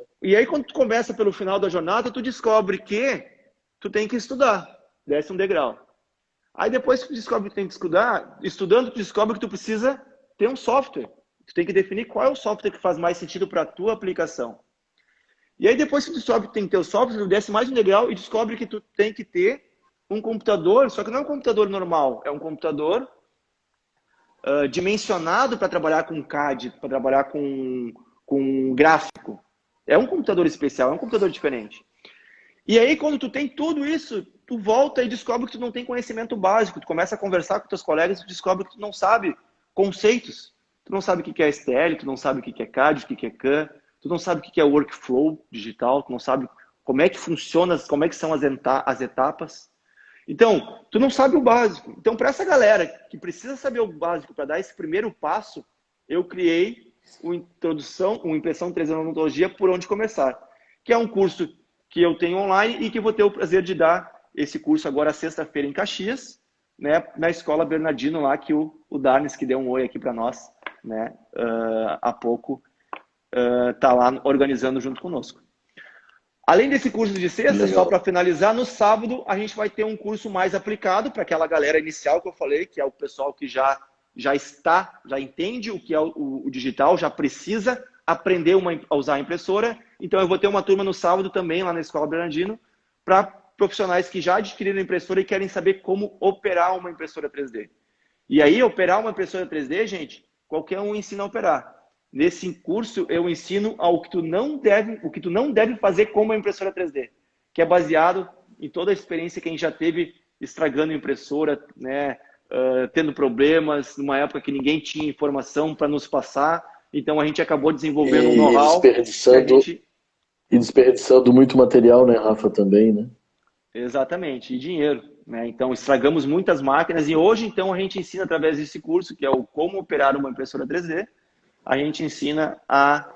quando tu começa pelo final da jornada, tu descobre que tu tem que estudar. Desce um degrau. Aí depois que tu descobre que tem que estudar, estudando, tu descobre que tu precisa ter um software. Tu tem que definir qual é o software que faz mais sentido para a tua aplicação. E aí depois que tu descobre que tem que ter o software, tu desce mais um degrau e descobre que tu tem que ter um computador, só que não é um computador normal, é um computador dimensionado para trabalhar com CAD, para trabalhar com gráfico. É um computador especial, é um computador diferente. E aí, quando tu tem tudo isso, tu volta e descobre que tu não tem conhecimento básico. Tu começa a conversar com teus colegas e tu descobre que tu não sabe conceitos. Tu não sabe o que é STL, tu não sabe o que é CAD, o que é CAM, tu não sabe o que é workflow digital, tu não sabe como é que funciona, como é que são as etapas. Então, tu não sabe o básico. Então, para essa galera que precisa saber o básico para dar esse primeiro passo, eu criei uma impressão 3D na odontologia por onde começar, que é um curso que eu tenho online e que vou ter o prazer de dar esse curso agora sexta-feira em Caxias, né, na Escola Bernardino lá, que o Darnes, que deu um oi aqui para nós, né, há pouco, tá lá organizando junto conosco. Além desse curso de sexta, só para finalizar, no sábado a gente vai ter um curso mais aplicado para aquela galera inicial que eu falei, que é o pessoal que já entende o que é o digital, já precisa aprender a usar a impressora. Então eu vou ter uma turma no sábado também lá na Escola Bernardino para profissionais que já adquiriram impressora e querem saber como operar uma impressora 3D. E aí, operar uma impressora 3D, gente, qualquer um ensina a operar. Nesse curso eu ensino o que tu não deve fazer com uma impressora 3D, que é baseado em toda a experiência que a gente já teve estragando a impressora, né, tendo problemas, numa época que ninguém tinha informação para nos passar. Então a gente acabou desenvolvendo um know-how. E desperdiçando muito material, né, Rafa, também, né? Exatamente, e dinheiro, né? Então estragamos muitas máquinas e hoje então a gente ensina através desse curso, que é o Como Operar uma Impressora 3D, a gente ensina a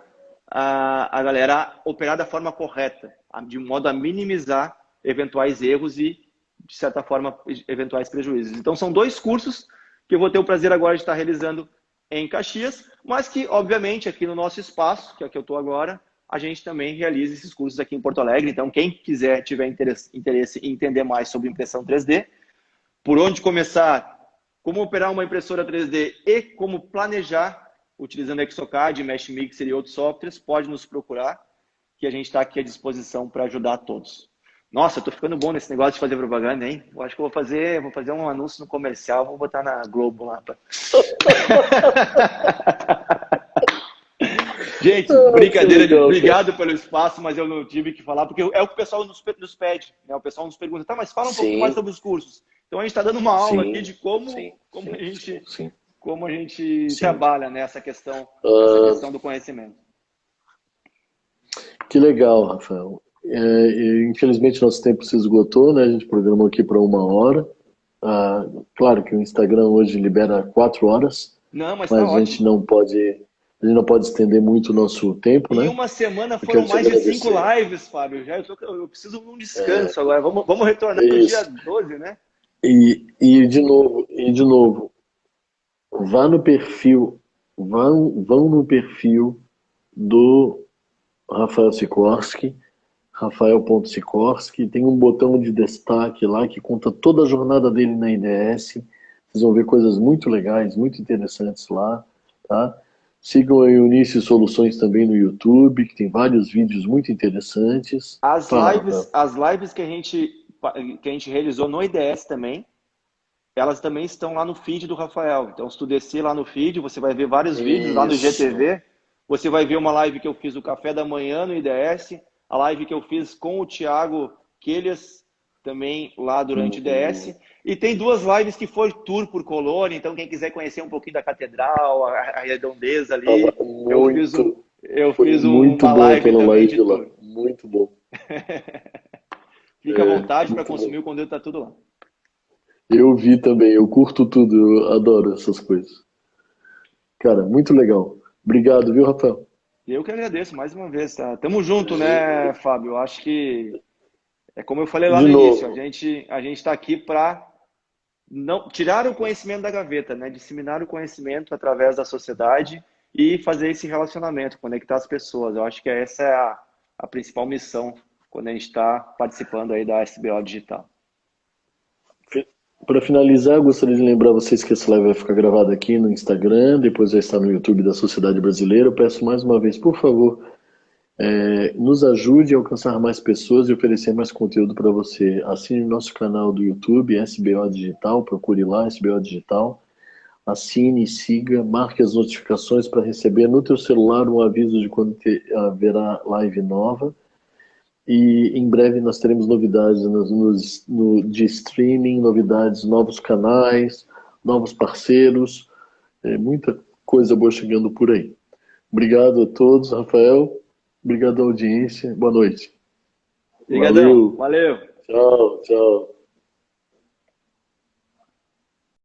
galera a operar da forma correta, de modo a minimizar eventuais erros e, de certa forma, eventuais prejuízos. Então, são 2 cursos que eu vou ter o prazer agora de estar realizando em Caxias, mas que, obviamente, aqui no nosso espaço, que é o que eu estou agora, a gente também realiza esses cursos aqui em Porto Alegre. Então, quem quiser, tiver interesse em entender mais sobre impressão 3D, por onde começar, como operar uma impressora 3D e como planejar utilizando Exocad, Mesh Mixer e outros softwares, pode nos procurar, que a gente está aqui à disposição para ajudar a todos. Nossa, eu tô ficando bom nesse negócio de fazer propaganda, hein? Eu acho que eu vou fazer um anúncio no comercial, vou botar na Globo lá. Gente, brincadeira, obrigado pelo espaço, mas eu não tive que falar, porque é o que o pessoal nos pede, né? O pessoal nos pergunta, tá, mas fala um pouquinho mais sobre os cursos. Então a gente está dando uma aula aqui de como a gente trabalha nessa questão do conhecimento. Que legal, Rafael. Infelizmente nosso tempo se esgotou, né? A gente programou aqui para 1 hora. Claro que o Instagram hoje libera 4 horas, mas tá a gente não pode estender muito o nosso tempo, né? Em uma semana foram mais de 5 lives, Fábio. Eu preciso de um descanso agora. Vamos retornar no dia 12, né? E de novo, vão no perfil do Rafael Sikorski, Rafael.Sikorski, tem um botão de destaque lá que conta toda a jornada dele na IDS. Vocês vão ver coisas muito legais, muito interessantes lá, tá? Sigam a Eunice Soluções também no YouTube, que tem vários vídeos muito interessantes. As lives que a gente realizou no IDS também, elas também estão lá no feed do Rafael. Então, se tu descer lá no feed, você vai ver vários vídeos lá no GTV. Você vai ver uma live que eu fiz o café da manhã no IDS, a live que eu fiz com o Thiago Quelhas, também lá durante o IDS. E tem 2 lives que foi tour por Colônia, então quem quiser conhecer um pouquinho da catedral, a redondeza ali, eu fiz uma live também de tour. Muito bom. Fica à vontade para consumir, o conteúdo está tudo lá. Eu vi também, eu curto tudo, eu adoro essas coisas. Cara, muito legal. Obrigado, viu, Rafael? Eu que agradeço mais uma vez, tá? Tamo junto, né, Fábio? Eu acho que é como eu falei lá De no início, novo. a gente está aqui para não tirar o conhecimento da gaveta, né? Disseminar o conhecimento através da sociedade e fazer esse relacionamento, conectar as pessoas. Eu acho que essa é a principal missão quando a gente está participando aí da SBO Digital. Para finalizar, eu gostaria de lembrar vocês que essa live vai ficar gravada aqui no Instagram, depois vai estar no YouTube da Sociedade Brasileira. Eu peço mais uma vez, por favor, nos ajude a alcançar mais pessoas e oferecer mais conteúdo para você. Assine nosso canal do YouTube, SBO Digital, procure lá, SBO Digital. Assine, siga, marque as notificações para receber no teu celular um aviso de quando haverá live nova. E em breve nós teremos novidades de streaming, novidades, novos canais, novos parceiros, muita coisa boa chegando por aí. Obrigado a todos, Rafael. Obrigado à audiência. Boa noite. Obrigadão, Valeu. valeu! Tchau, tchau.